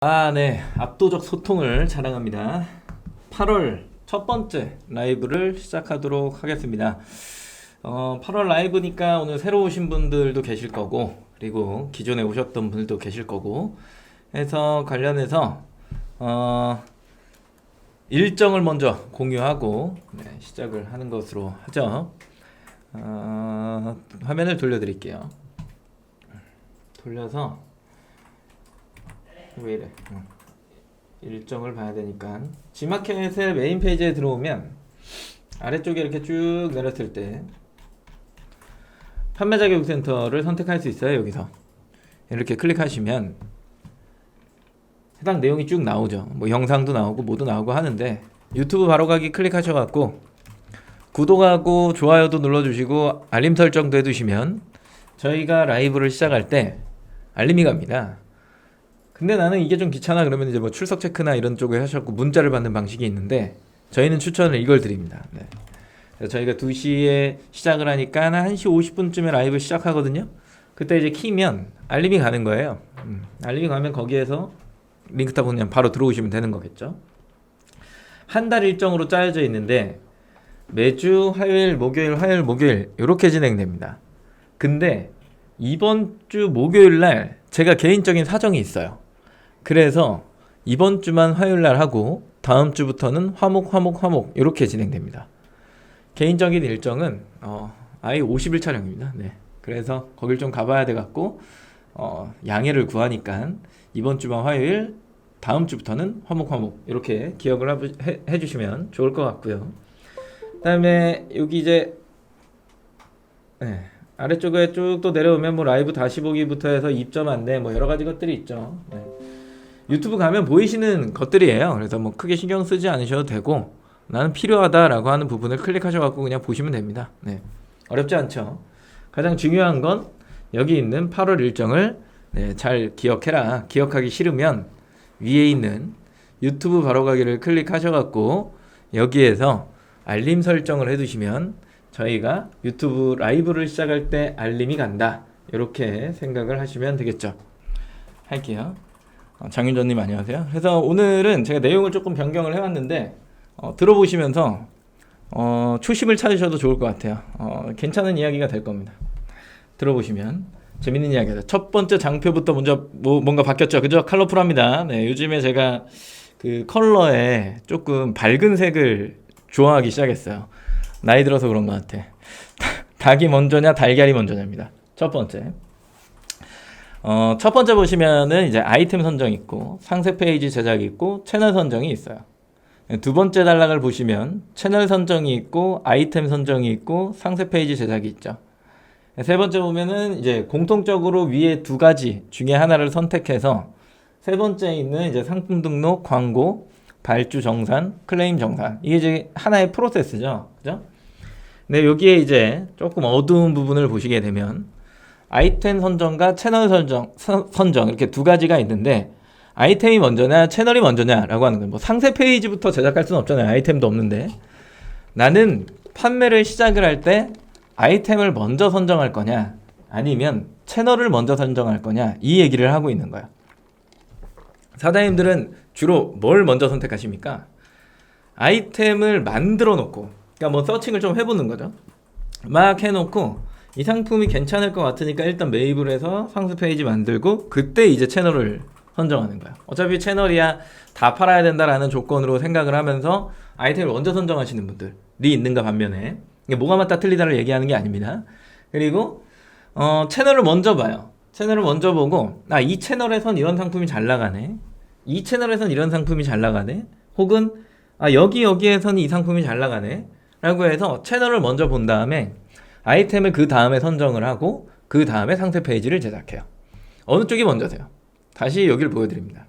네. 압도적 소통을 자랑합니다. 8월 첫 번째 라이브를 시작하도록 하겠습니다. 8월 라이브니까 오늘 새로 오신 분들도 계실 거고, 그리고 기존에 오셨던 분들도 계실 거고, 해서 관련해서, 일정을 먼저 공유하고, 시작을 하는 것으로 하죠. 화면을 돌려드릴게요. 돌려서, 왜 이래? 일정을 봐야 되니까 G마켓의 메인 페이지에 들어오면 아래쪽에 이렇게 쭉 내렸을 때 판매자 교육센터를 선택할 수 있어요. 여기서 이렇게 클릭하시면 해당 내용이 쭉 나오죠. 뭐 영상도 나오고 뭐도 나오고 하는데, 유튜브 바로가기 클릭하셔갖고 구독하고 좋아요도 눌러주시고 알림 설정도 해두시면 저희가 라이브를 시작할 때 알림이 갑니다. 근데 나는 이게 좀 귀찮아 그러면 이제 뭐 출석 체크나 이런 쪽에 하셨고 문자를 받는 방식이 있는데, 저희는 추천을 이걸 드립니다. 그래서 저희가 2시에 시작을 하니까 1시 50분쯤에 라이브 시작하거든요. 그때 이제 키면 알림이 가는 거예요. 알림이 가면 거기에서 링크 타고 그냥 바로 들어오시면 되는 거겠죠. 한 달 일정으로 짜여져 있는데 매주 화요일, 목요일, 화요일, 목요일 이렇게 진행됩니다. 근데 이번 주 목요일 날 제가 개인적인 사정이 있어요. 그래서 이번 주만 화요일 날 하고 다음 주부터는 화목 이렇게 진행됩니다. 개인적인 일정은 아예 50일 촬영입니다. 그래서 거길 좀 가봐야 돼 갖고 양해를 구하니까 이번 주만 화요일, 다음 주부터는 화목 이렇게 기억을 해주시면 좋을 것 같고요. 그다음에 여기 이제 아래쪽에 쭉 또 내려오면 뭐 라이브 다시 보기부터 해서 입점 안내 뭐 여러 가지 것들이 있죠. 유튜브 가면 보이시는 것들이에요. 그래서 뭐 크게 신경 쓰지 않으셔도 되고, 나는 필요하다라고 하는 부분을 클릭하셔갖고 그냥 보시면 됩니다. 어렵지 않죠. 가장 중요한 건 여기 있는 8월 일정을 잘 기억해라. 기억하기 싫으면 위에 있는 유튜브 바로가기를 클릭하셔갖고 여기에서 알림 설정을 해두시면 저희가 유튜브 라이브를 시작할 때 알림이 간다, 이렇게 생각을 하시면 되겠죠. 할게요. 장윤전님 안녕하세요. 그래서 오늘은 제가 내용을 조금 변경을 해왔는데 들어보시면서 초심을 찾으셔도 좋을 것 같아요. 괜찮은 이야기가 될 겁니다. 들어보시면 재밌는 이야기다. 첫 번째 장표부터 먼저 뭔가 바뀌었죠. 그죠? 컬러풀합니다. 요즘에 제가 그 컬러에 조금 밝은 색을 좋아하기 시작했어요. 나이 들어서 그런 것 같아. 닭이 먼저냐 달걀이 먼저냐입니다. 첫 번째 보시면은 이제 아이템 선정 있고 상세 페이지 제작이 있고 채널 선정이 있어요. 두 번째 단락을 보시면 채널 선정이 있고 아이템 선정이 있고 상세 페이지 제작이 있죠. 세 번째 보면은 이제 공통적으로 위에 두 가지 중에 하나를 선택해서 세 번째에 있는 이제 상품 등록, 광고, 발주 정산, 클레임 정산, 이게 이제 하나의 프로세스죠. 그죠? 근데 여기에 이제 조금 어두운 부분을 보시게 되면 아이템 선정과 채널 선정 이렇게 두 가지가 있는데, 아이템이 먼저냐 채널이 먼저냐라고 하는 거예요. 뭐 상세 페이지부터 제작할 수는 없잖아요. 아이템도 없는데. 나는 판매를 시작을 할 때 아이템을 먼저 선정할 거냐 아니면 채널을 먼저 선정할 거냐, 이 얘기를 하고 있는 거야. 사장님들은 주로 뭘 먼저 선택하십니까? 아이템을 만들어 놓고, 그러니까 뭐 서칭을 좀 해보는 거죠. 막 해놓고 이 상품이 괜찮을 것 같으니까 일단 매입을 해서 상세 페이지 만들고, 그때 이제 채널을 선정하는 거야. 어차피 채널이야 다 팔아야 된다라는 조건으로 생각을 하면서 아이템을 먼저 선정하시는 분들이 있는가 반면에, 이게 뭐가 맞다 틀리다를 얘기하는 게 아닙니다. 그리고 채널을 먼저 봐요. 채널을 먼저 보고 이 채널에선 이런 상품이 잘 나가네, 이 채널에선 이런 상품이 잘 나가네, 혹은 여기에선 이 상품이 잘 나가네 라고 해서 채널을 먼저 본 다음에 아이템을 그 다음에 선정을 하고 그 다음에 상세 페이지를 제작해요. 어느 쪽이 먼저세요? 다시 여기를 보여드립니다.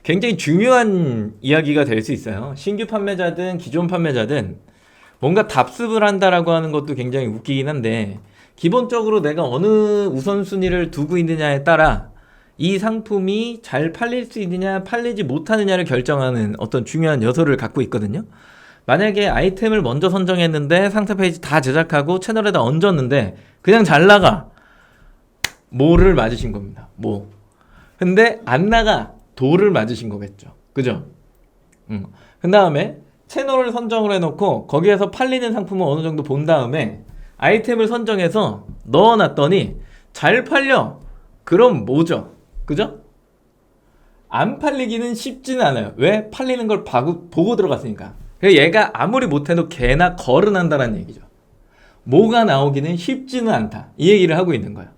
굉장히 중요한 이야기가 될 수 있어요. 신규 판매자든 기존 판매자든 뭔가 답습을 한다라고 하는 것도 굉장히 웃기긴 한데, 기본적으로 내가 어느 우선순위를 두고 있느냐에 따라 이 상품이 잘 팔릴 수 있느냐 팔리지 못하느냐를 결정하는 어떤 중요한 요소를 갖고 있거든요. 만약에 아이템을 먼저 선정했는데 상세 페이지 다 제작하고 채널에다 얹었는데 그냥 잘 나가, 뭐를 맞으신 겁니다. 뭐. 근데 안 나가, 도를 맞으신 거겠죠. 그죠? 그 다음에 채널을 선정을 해놓고 거기에서 팔리는 상품을 어느 정도 본 다음에 아이템을 선정해서 넣어놨더니 잘 팔려. 그럼 뭐죠? 그죠? 안 팔리기는 쉽지는 않아요. 왜? 팔리는 걸 보고 들어갔으니까. 그래서 얘가 아무리 못해도 개나 거른한다는 얘기죠. 뭐가 나오기는 쉽지는 않다. 이 얘기를 하고 있는 거예요.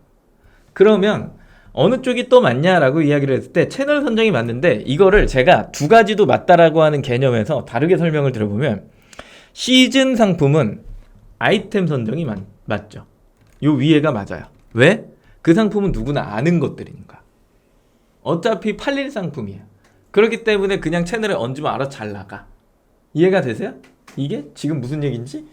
그러면 어느 쪽이 또 맞냐라고 이야기를 했을 때 채널 선정이 맞는데 이거를 제가 두 가지도 맞다라고 하는 개념에서 다르게 설명을 드려보면 시즌 상품은 아이템 선정이 맞죠. 요 위에가 맞아요. 왜? 그 상품은 누구나 아는 것들이니까. 어차피 팔릴 상품이에요. 그렇기 때문에 그냥 채널에 얹으면 알아서 잘 나가. 이해가 되세요? 이게 지금 무슨 얘기인지?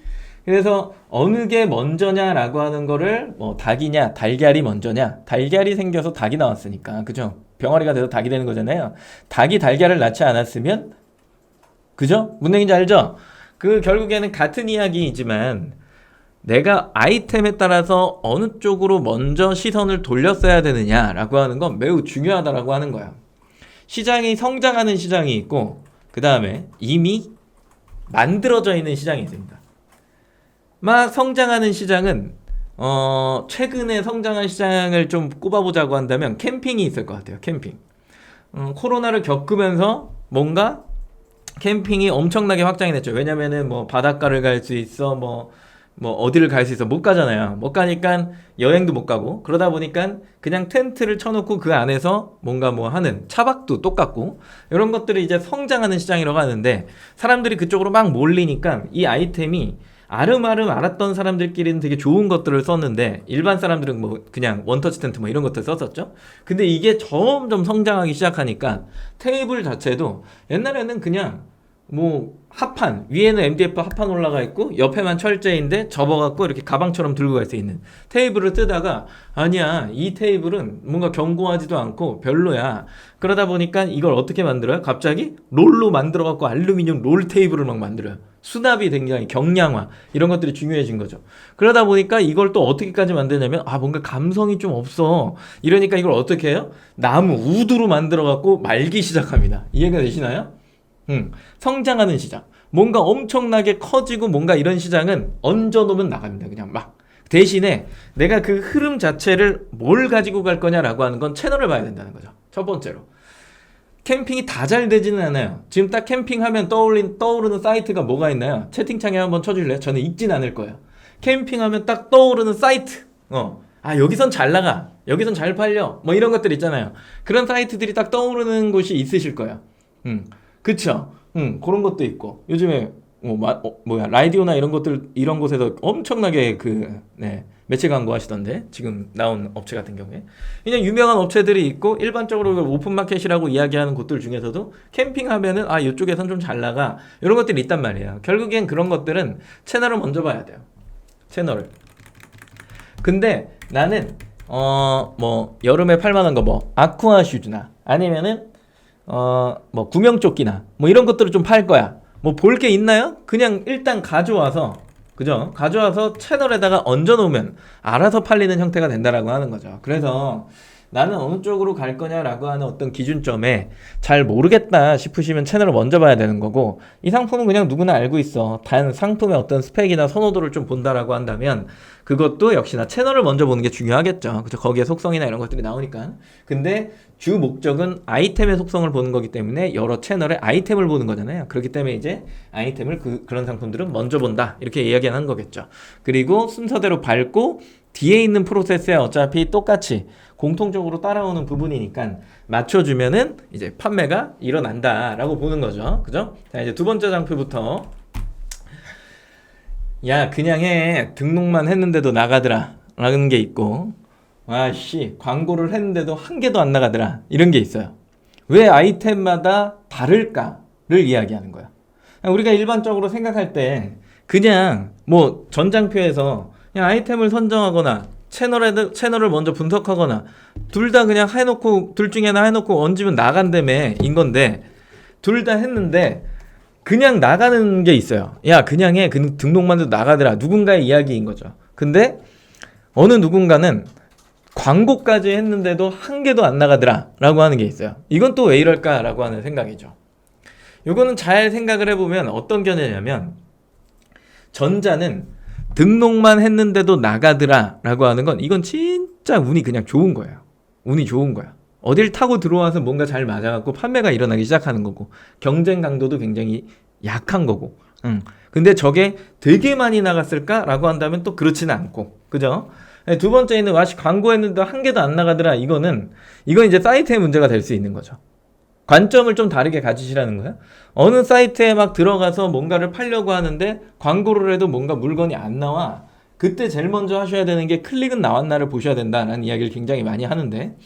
그래서 어느 게 먼저냐라고 하는 거를 뭐 닭이냐 달걀이 먼저냐, 달걀이 생겨서 닭이 나왔으니까, 그죠? 병아리가 돼서 닭이 되는 거잖아요. 닭이 달걀을 낳지 않았으면, 그죠? 무슨 얘기인지 알죠? 그 결국에는 같은 이야기이지만 내가 아이템에 따라서 어느 쪽으로 먼저 시선을 돌렸어야 되느냐라고 하는 건 매우 중요하다라고 하는 거야. 시장이 성장하는 시장이 있고 그 다음에 이미 만들어져 있는 시장이 있습니다. 막 성장하는 시장은 최근에 성장한 시장을 좀 꼽아보자고 한다면 캠핑이 있을 것 같아요. 캠핑. 코로나를 겪으면서 뭔가 캠핑이 엄청나게 확장이 됐죠. 왜냐면은 뭐 바닷가를 갈 수 있어, 뭐 어디를 갈 수 있어, 못 가잖아요. 못 가니까 여행도 못 가고, 그러다 보니까 그냥 텐트를 쳐놓고 그 안에서 뭔가 뭐 하는, 차박도 똑같고 이런 것들이 이제 성장하는 시장이라고 하는데, 사람들이 그쪽으로 막 몰리니까 이 아이템이 아름아름 알았던 사람들끼리는 되게 좋은 것들을 썼는데 일반 사람들은 뭐 그냥 원터치 텐트 뭐 이런 것들 썼었죠. 근데 이게 점점 성장하기 시작하니까 테이블 자체도 옛날에는 그냥 뭐 합판, 위에는 MDF 합판 올라가 있고 옆에만 철제인데 접어갖고 이렇게 가방처럼 들고 갈 수 있는 테이블을 쓰다가, 아니야, 이 테이블은 뭔가 견고하지도 않고 별로야. 그러다 보니까 이걸 어떻게 만들어요? 갑자기 롤로 만들어갖고 알루미늄 롤 테이블을 막 만들어요. 수납이 굉장히, 경량화 이런 것들이 중요해진 거죠. 그러다 보니까 이걸 또 어떻게까지 만드냐면, 뭔가 감성이 좀 없어. 이러니까 이걸 어떻게 해요? 나무, 우드로 만들어갖고 말기 시작합니다. 이해가 되시나요? 성장하는 시장, 뭔가 엄청나게 커지고 뭔가 이런 시장은 얹어놓으면 나갑니다. 그냥 막. 대신에 내가 그 흐름 자체를 뭘 가지고 갈 거냐라고 하는 건 채널을 봐야 된다는 거죠. 첫 번째로. 캠핑이 다 잘 되지는 않아요. 지금 딱 캠핑하면 떠오르는 사이트가 뭐가 있나요? 채팅창에 한번 쳐줄래요? 저는 읽진 않을 거예요. 캠핑하면 딱 떠오르는 사이트. 여기선 잘 나가, 여기선 잘 팔려, 뭐 이런 것들 있잖아요. 그런 사이트들이 딱 떠오르는 곳이 있으실 거예요. 그쵸? 그런 것도 있고, 요즘에 라디오나 이런 것들, 이런 곳에서 엄청나게 매체 광고 하시던데, 지금 나온 업체 같은 경우에 그냥 유명한 업체들이 있고, 일반적으로 오픈마켓이라고 이야기하는 곳들 중에서도 캠핑하면은 이쪽에선 좀 잘 나가, 이런 것들이 있단 말이에요. 결국엔 그런 것들은 채널을 먼저 봐야 돼요. 채널을. 근데 나는 여름에 팔만한 거 아쿠아 슈즈나 아니면은 구명조끼나 뭐 이런 것들을 좀 팔 거야. 뭐 볼 게 있나요? 그냥 일단 가져와서, 그죠? 가져와서 채널에다가 얹어 놓으면 알아서 팔리는 형태가 된다라고 하는 거죠. 그래서 나는 어느 쪽으로 갈 거냐라고 하는 어떤 기준점에 잘 모르겠다 싶으시면 채널을 먼저 봐야 되는 거고, 이 상품은 그냥 누구나 알고 있어. 단 상품의 어떤 스펙이나 선호도를 좀 본다라고 한다면 그것도 역시나 채널을 먼저 보는 게 중요하겠죠. 그죠? 거기에 속성이나 이런 것들이 나오니까. 근데 주 목적은 아이템의 속성을 보는 거기 때문에 여러 채널의 아이템을 보는 거잖아요. 그렇기 때문에 이제 아이템을 그런 상품들은 먼저 본다, 이렇게 이야기하는 거겠죠. 그리고 순서대로 밟고 뒤에 있는 프로세스에 어차피 똑같이 공통적으로 따라오는 부분이니까 맞춰주면은 이제 판매가 일어난다라고 보는 거죠. 그죠? 자, 이제 두 번째 장표부터. 야, 그냥 해. 등록만 했는데도 나가더라 라는 게 있고, 광고를 했는데도 한 개도 안 나가더라, 이런 게 있어요. 왜 아이템마다 다를까를 이야기하는 거야. 우리가 일반적으로 생각할 때 그냥 뭐 전장표에서 그냥 아이템을 선정하거나 채널을 먼저 분석하거나 둘 다 그냥 해놓고, 둘 중에 하나 해놓고 얹으면 나간다며 인 건데, 둘 다 했는데 그냥 나가는 게 있어요. 야, 그냥 해. 등록만 해도 나가더라. 누군가의 이야기인 거죠. 근데 어느 누군가는 광고까지 했는데도 한 개도 안 나가더라 라고 하는 게 있어요. 이건 또 왜 이럴까 라고 하는 생각이죠. 요거는 잘 생각을 해보면 어떤 견해냐면, 전자는 등록만 했는데도 나가더라 라고 하는 건, 이건 진짜 운이 그냥 좋은 거예요. 운이 좋은 거야. 어딜 타고 들어와서 뭔가 잘 맞아갖고 판매가 일어나기 시작하는 거고, 경쟁 강도도 굉장히 약한 거고. 근데 저게 되게 많이 나갔을까 라고 한다면 또 그렇지는 않고, 그죠? 두 번째는 와시 광고했는데 한 개도 안 나가더라. 이건 이제 사이트의 문제가 될 수 있는 거죠. 관점을 좀 다르게 가지시라는 거예요. 어느 사이트에 막 들어가서 뭔가를 팔려고 하는데 광고를 해도 뭔가 물건이 안 나와. 그때 제일 먼저 하셔야 되는 게 클릭은 나왔나를 보셔야 된다라는 이야기를 굉장히 많이 하는데,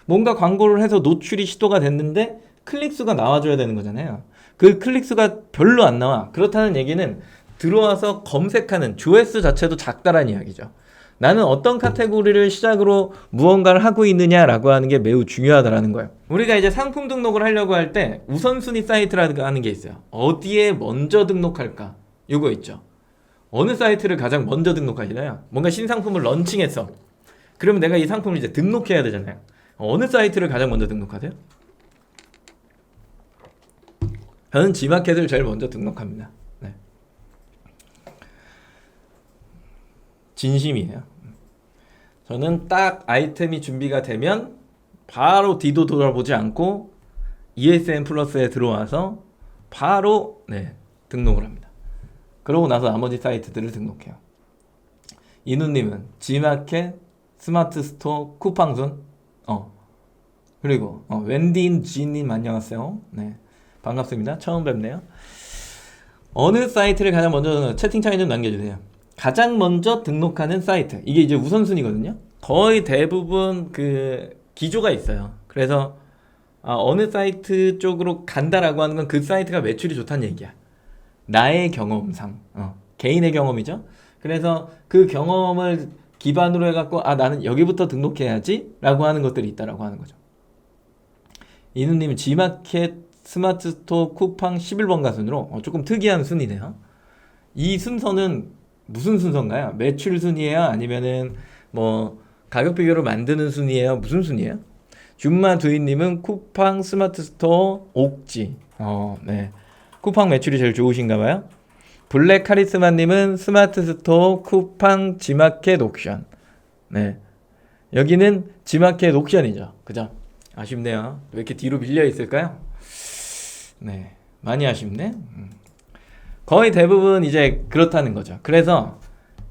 뭔가 광고를 해서 노출이 시도가 됐는데 클릭 수가 나와줘야 되는 거잖아요. 그 클릭 수가 별로 안 나와. 그렇다는 얘기는 들어와서 검색하는 조회수 자체도 작다라는 이야기죠. 나는 어떤 카테고리를 시작으로 무언가를 하고 있느냐라고 하는 게 매우 중요하다라는 거예요. 우리가 이제 상품 등록을 하려고 할 때 우선순위 사이트라는 하는 게 있어요. 어디에 먼저 등록할까? 요거 있죠. 어느 사이트를 가장 먼저 등록하시나요? 뭔가 신상품을 런칭했어. 그러면 내가 이 상품을 이제 등록해야 되잖아요. 어느 사이트를 가장 먼저 등록하세요? 저는 지마켓을 제일 먼저 등록합니다. 네. 진심이에요. 저는 딱 아이템이 준비가 되면 바로 뒤도 돌아보지 않고 ESN 플러스에 들어와서 바로 등록을 합니다. 그러고 나서 나머지 사이트들을 등록해요. 이누님은 지마켓, 스마트 스토어, 쿠팡순, 그리고 웬디인 지님 안녕하세요. 네, 반갑습니다. 처음 뵙네요. 어느 사이트를 가장 먼저 채팅창에 좀 남겨주세요. 가장 먼저 등록하는 사이트, 이게 이제 우선순위거든요. 거의 대부분 그 기조가 있어요. 그래서 어느 사이트 쪽으로 간다라고 하는 건 그 사이트가 매출이 좋다는 얘기야. 나의 경험상, 개인의 경험이죠. 그래서 그 경험을 기반으로 해갖고 나는 여기부터 등록해야지 라고 하는 것들이 있다라고 하는 거죠. 이누님 지마켓, 스마트 스토어, 쿠팡 11번가 순으로 조금 특이한 순이네요. 이 순서는 무슨 순서인가요? 매출 순이에요? 아니면은 뭐 가격 비교를 만드는 순이에요? 무슨 순이에요? 줌마 두인님은 쿠팡, 스마트 스토어, 옥지. 네. 쿠팡 매출이 제일 좋으신가 봐요. 블랙 카리스마님은 스마트 스토어, 쿠팡, 지마켓, 옥션. 네. 여기는 지마켓 옥션이죠. 그죠? 아쉽네요. 왜 이렇게 뒤로 밀려 있을까요? 네. 많이 아쉽네. 거의 대부분 이제 그렇다는 거죠. 그래서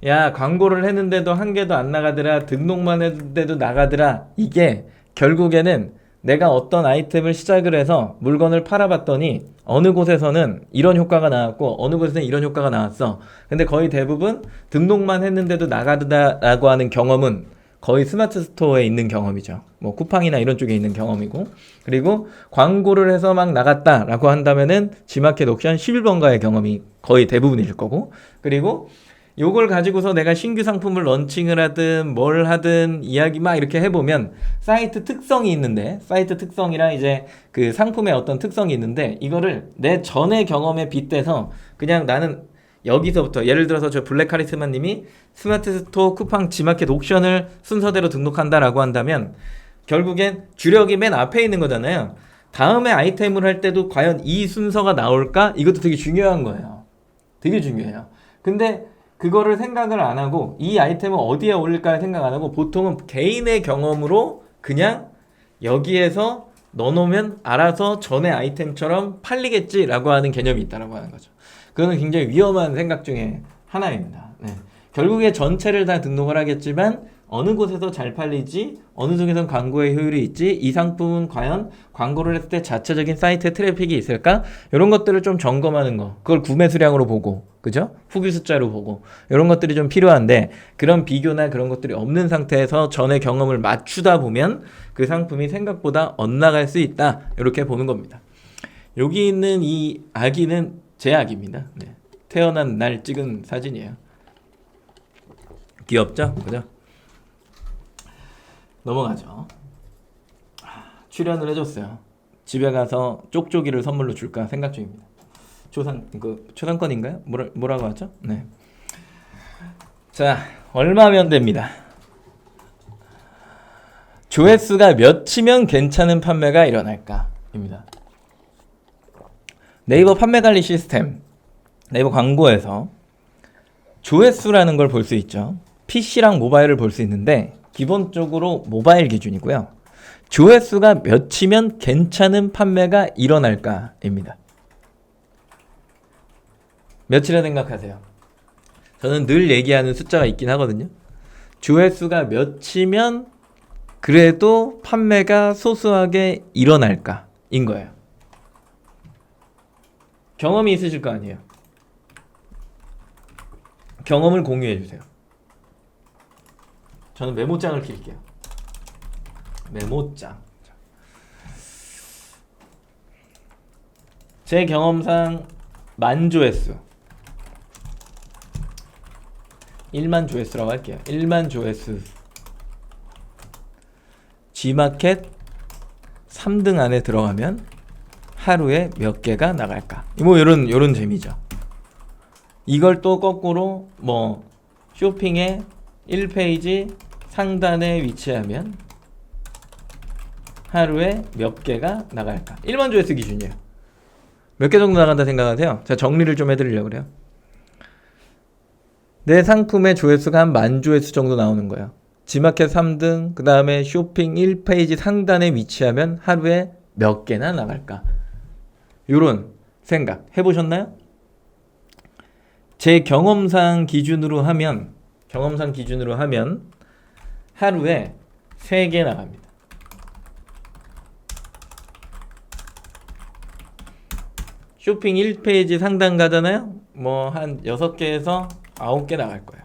야, 광고를 했는데도 한 개도 안 나가더라, 등록만 했는데도 나가더라. 이게 결국에는 내가 어떤 아이템을 시작을 해서 물건을 팔아봤더니 어느 곳에서는 이런 효과가 나왔고 어느 곳에서는 이런 효과가 나왔어. 근데 거의 대부분 등록만 했는데도 나가더라라고 하는 경험은 거의 스마트 스토어에 있는 경험이죠. 뭐 쿠팡이나 이런 쪽에 있는 경험이고, 그리고 광고를 해서 막 나갔다라고 한다면은 지마켓 옥션 11번가의 경험이 거의 대부분일 거고, 그리고 요걸 가지고서 내가 신규 상품을 런칭을 하든 뭘 하든 이야기 막 이렇게 해보면 사이트 특성이 있는데, 사이트 특성이랑 이제 그 상품의 어떤 특성이 있는데, 이거를 내 전의 경험에 빗대서 그냥 나는 여기서부터, 예를 들어서 저 블랙 카리스마 님이 스마트 스토어, 쿠팡, 지마켓 옥션을 순서대로 등록한다라고 한다면 결국엔 주력이 맨 앞에 있는 거잖아요. 다음에 아이템을 할 때도 과연 이 순서가 나올까? 이것도 되게 중요한 거예요. 되게 중요해요. 근데 그거를 생각을 안 하고 이 아이템을 어디에 올릴까 생각 안 하고 보통은 개인의 경험으로 그냥 여기에서 넣어놓으면 알아서 전에 아이템처럼 팔리겠지라고 하는 개념이 있다라고 하는 거죠. 그거는 굉장히 위험한 생각 중에 하나입니다. 네. 결국에 전체를 다 등록을 하겠지만 어느 곳에서 잘 팔리지, 어느 쪽에선 광고의 효율이 있지, 이 상품은 과연 광고를 했을 때 자체적인 사이트에 트래픽이 있을까? 이런 것들을 좀 점검하는 거, 그걸 구매 수량으로 보고, 그죠? 후기 숫자로 보고, 이런 것들이 좀 필요한데, 그런 비교나 그런 것들이 없는 상태에서 전의 경험을 맞추다 보면 그 상품이 생각보다 엇나갈 수 있다, 이렇게 보는 겁니다. 여기 있는 이 아기는 제 아기입니다. 네. 태어난 날 찍은 사진이에요. 귀엽죠? 그죠? 넘어가죠. 출연을 해줬어요. 집에 가서 쪽쪽이를 선물로 줄까 생각 중입니다. 초상권인가요? 뭐라고 하죠? 네. 자, 얼마면 됩니다. 조회수가 몇이면 괜찮은 판매가 일어날까? 입니다. 네이버 판매 관리 시스템, 네이버 광고에서 조회수라는 걸 볼 수 있죠. PC랑 모바일을 볼 수 있는데 기본적으로 모바일 기준이고요. 조회수가 몇이면 괜찮은 판매가 일어날까? 입니다. 몇이라 생각하세요? 저는 늘 얘기하는 숫자가 있긴 하거든요. 조회수가 몇이면 그래도 판매가 소소하게 일어날까? 인 거예요. 경험이 있으실 거 아니에요. 경험을 공유해 주세요. 저는 메모장을 킬게요. 메모장. 제 경험상 만조회수 1만 조회수라고 할게요. 1만 조회수 G마켓 3등 안에 들어가면 하루에 몇 개가 나갈까? 뭐 요런 재미죠. 이걸 또 거꾸로 뭐 쇼핑의 1페이지 상단에 위치하면 하루에 몇 개가 나갈까? 1만 조회수 기준이에요. 몇 개 정도 나간다 생각하세요? 제가 정리를 좀 해드리려고 그래요. 내 상품의 조회수가 한 10,000 조회수 정도 나오는 거예요. G마켓 3등, 그 다음에 쇼핑 1페이지 상단에 위치하면 하루에 몇 개나 나갈까? 요런 생각 해보셨나요? 제 경험상 기준으로 하면 하루에 3개 나갑니다. 쇼핑 1페이지 상단 가잖아요? 뭐 한 6개에서 9개 나갈 거예요.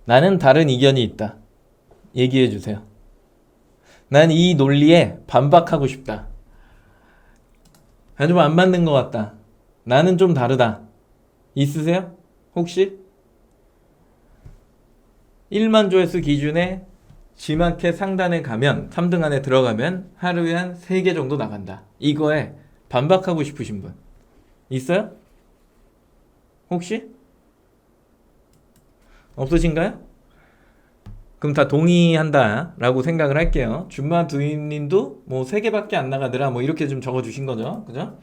나는 다른 이견이 있다. 얘기해 주세요. 난 이 논리에 반박하고 싶다. 좀 안 맞는 것 같다. 나는 좀 다르다. 있으세요? 혹시? 1만 조회수 기준에 G마켓 상단에 가면 3등 안에 들어가면 하루에 한 3개 정도 나간다. 이거에 반박하고 싶으신 분 있어요? 혹시? 없으신가요? 그럼 다 동의한다 라고 생각을 할게요. 준마 두인님도 뭐 3개밖에 안 나가더라 뭐 이렇게 좀 적어주신 거죠. 그죠?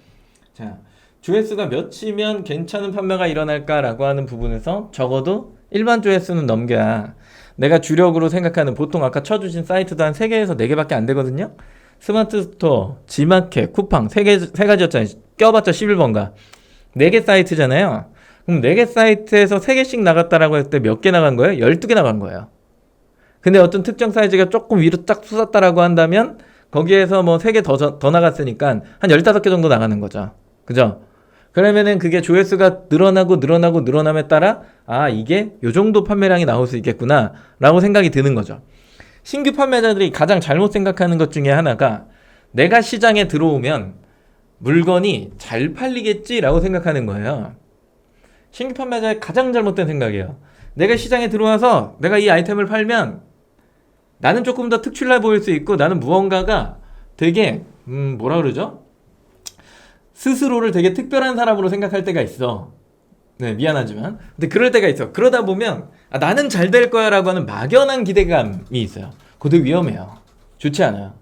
자, 조회수가 몇이면 괜찮은 판매가 일어날까 라고 하는 부분에서 적어도 일반 조회수는 넘겨야 내가 주력으로 생각하는 보통 아까 쳐주신 사이트도 한 3개에서 4개밖에 안 되거든요. 스마트 스토어, G마켓, 쿠팡 3가지였잖아요. 껴봤자 11번가 4개 사이트잖아요. 그럼 4개 사이트에서 3개씩 나갔다라고 할 때 몇 개 나간 거예요? 12개 나간 거예요. 근데 어떤 특정 사이즈가 조금 위로 딱 솟았다라고 한다면 거기에서 뭐 3개 더 나갔으니까 한 15개 정도 나가는 거죠. 그죠? 그러면은 그게 조회수가 늘어남에 따라 아 이게 요 정도 판매량이 나올 수 있겠구나 라고 생각이 드는 거죠. 신규 판매자들이 가장 잘못 생각하는 것 중에 하나가 내가 시장에 들어오면 물건이 잘 팔리겠지 라고 생각하는 거예요. 신규 판매자의 가장 잘못된 생각이에요. 내가 시장에 들어와서 내가 이 아이템을 팔면 나는 조금 더 특출나게 보일 수 있고 나는 무언가가 되게 뭐라 그러죠? 스스로를 되게 특별한 사람으로 생각할 때가 있어. 네, 미안하지만. 근데 그럴 때가 있어. 그러다 보면 아, 나는 잘 될 거야 라고 하는 막연한 기대감이 있어요. 그것도 위험해요. 좋지 않아요.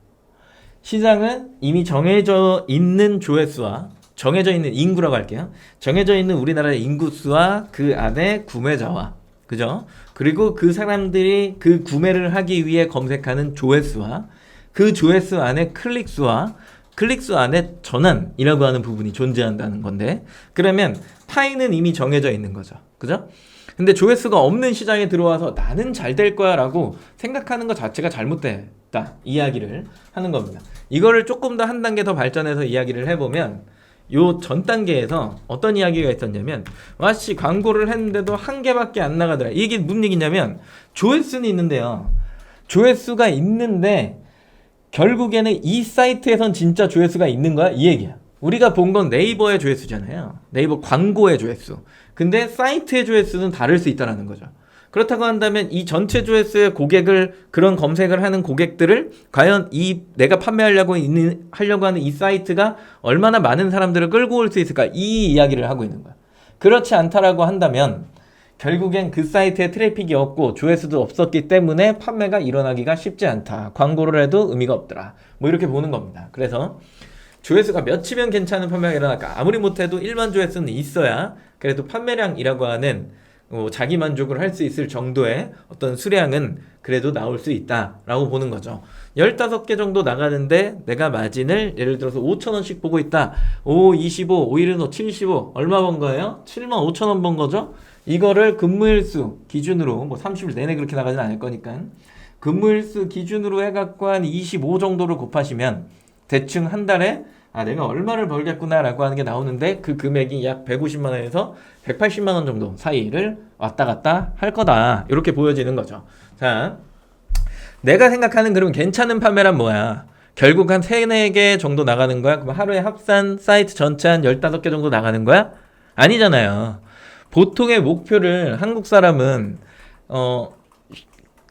시장은 이미 정해져 있는 조회수와 정해져 있는 인구라고 할게요. 정해져 있는 우리나라의 인구수와 그 안에 구매자와 그죠? 그리고 그 사람들이 그 구매를 하기 위해 검색하는 조회수와 그 조회수 안에 클릭수와 클릭수 안에 전환이라고 하는 부분이 존재한다는 건데 그러면 파이는 이미 정해져 있는 거죠. 그죠? 근데 조회수가 없는 시장에 들어와서 나는 잘 될 거야 라고 생각하는 것 자체가 잘못됐다 이야기를 하는 겁니다. 이거를 조금 더 한 단계 더 발전해서 이야기를 해보면 요 전 단계에서 어떤 이야기가 있었냐면 와씨 광고를 했는데도 1개밖에 안 나가더라. 이게 무슨 얘기냐면 조회수는 있는데요. 조회수가 있는데 결국에는 이 사이트에선 진짜 조회수가 있는 거야? 이 얘기야. 우리가 본 건 네이버의 조회수잖아요. 네이버 광고의 조회수. 근데 사이트의 조회수는 다를 수 있다는 거죠. 그렇다고 한다면 이 전체 조회수의 고객을 그런 검색을 하는 고객들을 과연 이 내가 판매하려고 하는 이 사이트가 얼마나 많은 사람들을 끌고 올 수 있을까? 이 이야기를 하고 있는 거야. 그렇지 않다라고 한다면 결국엔 그 사이트에 트래픽이 없고 조회수도 없었기 때문에 판매가 일어나기가 쉽지 않다. 광고를 해도 의미가 없더라. 뭐 이렇게 보는 겁니다. 그래서 조회수가 몇이면 괜찮은 판매가 일어날까? 아무리 못해도 1만 조회수는 있어야 그래도 판매량이라고 하는 자기 만족을 할 수 있을 정도의 어떤 수량은 그래도 나올 수 있다라고 보는 거죠. 15개 정도 나가는데 내가 마진을 예를 들어서 5,000원씩 보고 있다. 5, 25, 5일은 75 얼마 번 거예요? 75,000원 번 거죠. 이거를 근무일수 기준으로 뭐 30일 내내 그렇게 나가진 않을 거니까 근무일수 기준으로 해갖고 한 25 정도를 곱하시면 대충 한 달에 내가 얼마를 벌겠구나 라고 하는 게 나오는데 그 금액이 약 150만 원에서 180만 원 정도 사이를 왔다 갔다 할 거다. 이렇게 보여지는 거죠. 자, 내가 생각하는 그러면 괜찮은 판매란 뭐야? 결국 한 3, 4개 정도 나가는 거야? 그럼 하루에 합산 사이트 전체 한 15개 정도 나가는 거야? 아니잖아요. 보통의 목표를 한국 사람은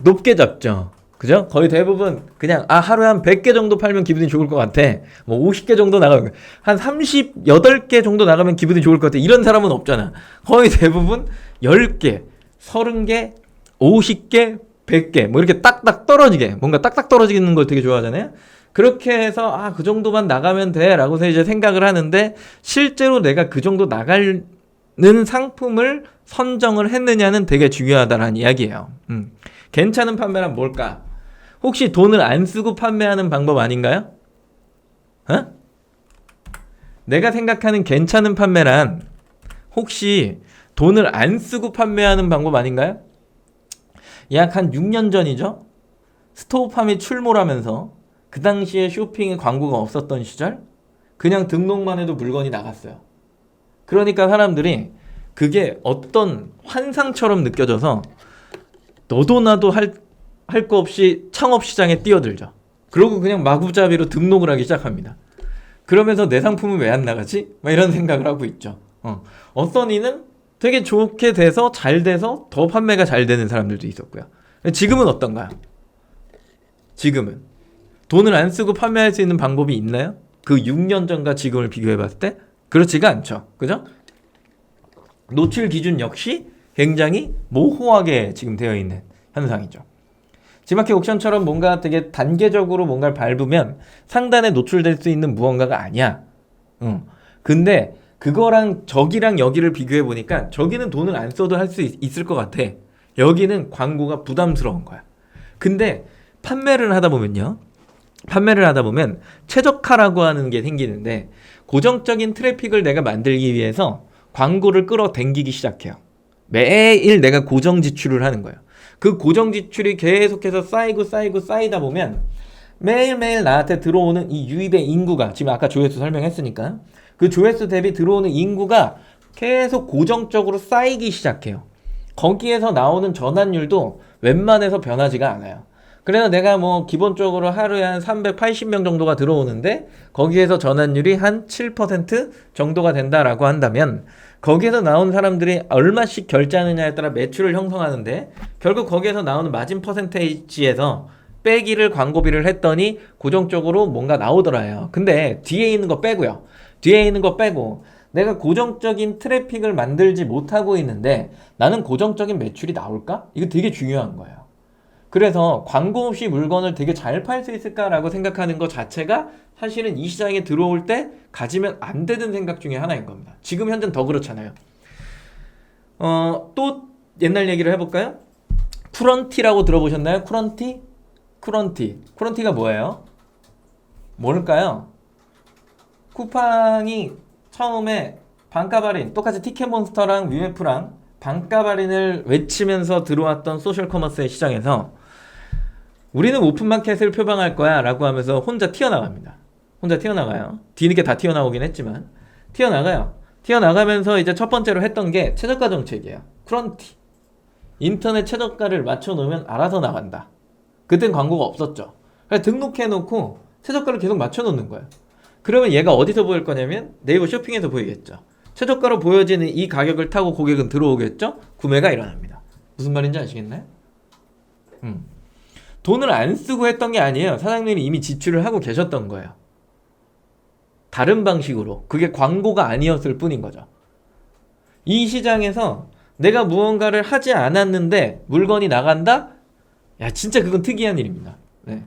높게 잡죠. 그죠? 거의 대부분 그냥 하루에 한 100개 정도 팔면 기분이 좋을 것 같아. 뭐 50개 정도 나가면 한 38개 정도 나가면 기분이 좋을 것 같아. 이런 사람은 없잖아. 거의 대부분 10개, 30개, 50개, 100개 뭐 이렇게 딱딱 떨어지게 뭔가 딱딱 떨어지는 걸 되게 좋아하잖아요. 그렇게 해서 그 정도만 나가면 돼 라고서 이제 생각을 하는데 실제로 내가 그 정도 나가는 상품을 선정을 했느냐는 되게 중요하다라는 이야기예요. 괜찮은 판매란 뭘까? 혹시 돈을 안 쓰고 판매하는 방법 아닌가요? 내가 생각하는 괜찮은 판매란 혹시 돈을 안 쓰고 판매하는 방법 아닌가요? 약 한 6년 전이죠? 스토어팜이 출몰하면서 그 당시에 쇼핑에 광고가 없었던 시절 그냥 등록만 해도 물건이 나갔어요. 그러니까 사람들이 그게 어떤 환상처럼 느껴져서 너도 나도 할 거 없이 창업시장에 뛰어들죠. 그러고 그냥 마구잡이로 등록을 하기 시작합니다. 그러면서 내 상품은 왜 안 나가지? 막 이런 생각을 하고 있죠. 어떤 이는 되게 좋게 돼서 잘 돼서 더 판매가 잘 되는 사람들도 있었고요. 지금은 어떤가요? 지금은 돈을 안 쓰고 판매할 수 있는 방법이 있나요? 그 6년 전과 지금을 비교해 봤을 때 그렇지가 않죠. 그죠? 노출 기준 역시 굉장히 모호하게 지금 되어 있는 현상이죠. 지마켓 옥션처럼 뭔가 되게 단계적으로 뭔가를 밟으면 상단에 노출될 수 있는 무언가가 아니야. 근데 그거랑 저기랑 여기를 비교해 보니까 저기는 돈을 안 써도 할 수 있을 것 같아. 여기는 광고가 부담스러운 거야. 근데 판매를 하다 보면 최적화라고 하는 게 생기는데 고정적인 트래픽을 내가 만들기 위해서 광고를 끌어당기기 시작해요. 매일 내가 고정 지출을 하는 거예요. 그 고정 지출이 계속해서 쌓이다 보면 매일매일 나한테 들어오는 이 유입의 인구가 지금 아까 조회수 설명했으니까 그 조회수 대비 들어오는 인구가 계속 고정적으로 쌓이기 시작해요. 거기에서 나오는 전환율도 웬만해서 변하지가 않아요. 그래서 내가 뭐 기본적으로 하루에 한 380명 정도가 들어오는데 거기에서 전환율이 한 7% 정도가 된다라고 한다면 거기에서 나온 사람들이 얼마씩 결제하느냐에 따라 매출을 형성하는데 결국 거기에서 나오는 마진 퍼센테이지에서 빼기를 광고비를 했더니 고정적으로 뭔가 나오더라요. 근데 뒤에 있는 거 빼고요. 뒤에 있는 거 빼고 내가 고정적인 트래픽을 만들지 못하고 있는데 나는 고정적인 매출이 나올까? 이거 되게 중요한 거예요. 그래서 광고 없이 물건을 되게 잘 팔 수 있을까라고 생각하는 것 자체가 사실은 이 시장에 들어올 때 가지면 안 되는 생각 중에 하나인 겁니다. 지금 현재는 더 그렇잖아요. 또 옛날 얘기를 해볼까요? 쿠런티라고 들어보셨나요? 쿠런티가 뭐예요? 뭘까요? 쿠팡이 처음에 반값 할인, 똑같이 티켓몬스터랑 UF랑 반값 할인을 외치면서 들어왔던 소셜 커머스의 시장에서 우리는 오픈마켓을 표방할 거야 라고 하면서 혼자 튀어나갑니다. 혼자 튀어나가요. 뒤늦게 다 튀어나오긴 했지만 튀어나가요. 튀어나가면서 이제 첫 번째로 했던 게 최저가 정책이에요. 쿠런티. 인터넷 최저가를 맞춰놓으면 알아서 나간다. 그땐 광고가 없었죠. 그래서 등록해놓고 최저가를 계속 맞춰놓는 거예요. 그러면 얘가 어디서 보일 거냐면 네이버 쇼핑에서 보이겠죠. 최저가로 보여지는 이 가격을 타고 고객은 들어오겠죠. 구매가 일어납니다. 무슨 말인지 아시겠나요? 돈을 안 쓰고 했던 게 아니에요. 사장님이 이미 지출을 하고 계셨던 거예요. 다른 방식으로. 그게 광고가 아니었을 뿐인 거죠. 이 시장에서 내가 무언가를 하지 않았는데 물건이 나간다? 야, 진짜 그건 특이한 일입니다. 네.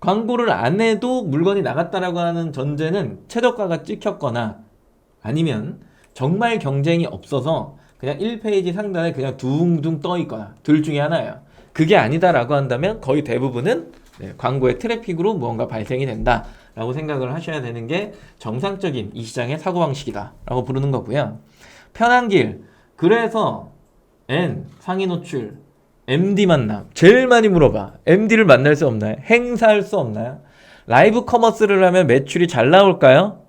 광고를 안 해도 물건이 나갔다라고 하는 전제는 최저가가 찍혔거나 아니면 정말 경쟁이 없어서 그냥 1페이지 상단에 그냥 둥둥 떠 있거나 둘 중에 하나예요. 그게 아니다라고 한다면 거의 대부분은 광고의 트래픽으로 무언가 발생이 된다라고 생각을 하셔야 되는 게 정상적인 이 시장의 사고방식이다라고 부르는 거고요. 편한 길, 그래서 N, 상위 노출, MD 만남. 제일 많이 물어봐. MD를 만날 수 없나요? 행사할 수 없나요? 라이브 커머스를 하면 매출이 잘 나올까요?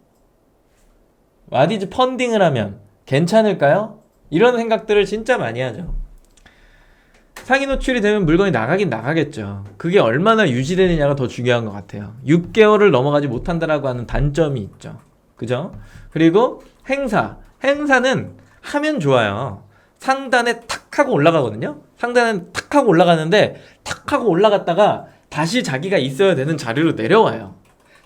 와디즈 펀딩을 하면 괜찮을까요? 이런 생각들을 진짜 많이 하죠. 상위 노출이 되면 물건이 나가긴 나가겠죠. 그게 얼마나 유지되느냐가 더 중요한 것 같아요. 6개월을 넘어가지 못한다라고 하는 단점이 있죠. 그죠? 그리고 행사는 하면 좋아요. 상단에 탁 하고 올라가거든요. 상단에 탁 하고 올라가는데 탁 하고 올라갔다가 다시 자기가 있어야 되는 자리로 내려와요.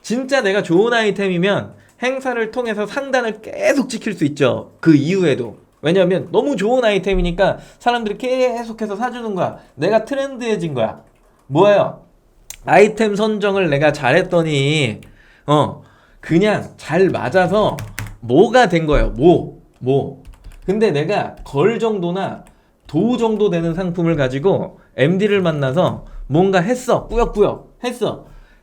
진짜 내가 좋은 아이템이면 행사를 통해서 상단을 계속 지킬 수 있죠. 그 이후에도. 왜냐면 너무 좋은 아이템이니까 사람들이 계속해서 사주는 거야. 내가 트렌드해진 거야. 뭐예요? 아이템 선정을 내가 잘했더니 그냥 잘 맞아서 뭐가 된 거예요. 근데 내가 걸 정도나 도 정도 되는 상품을 가지고 MD를 만나서 뭔가 했어. 꾸역꾸역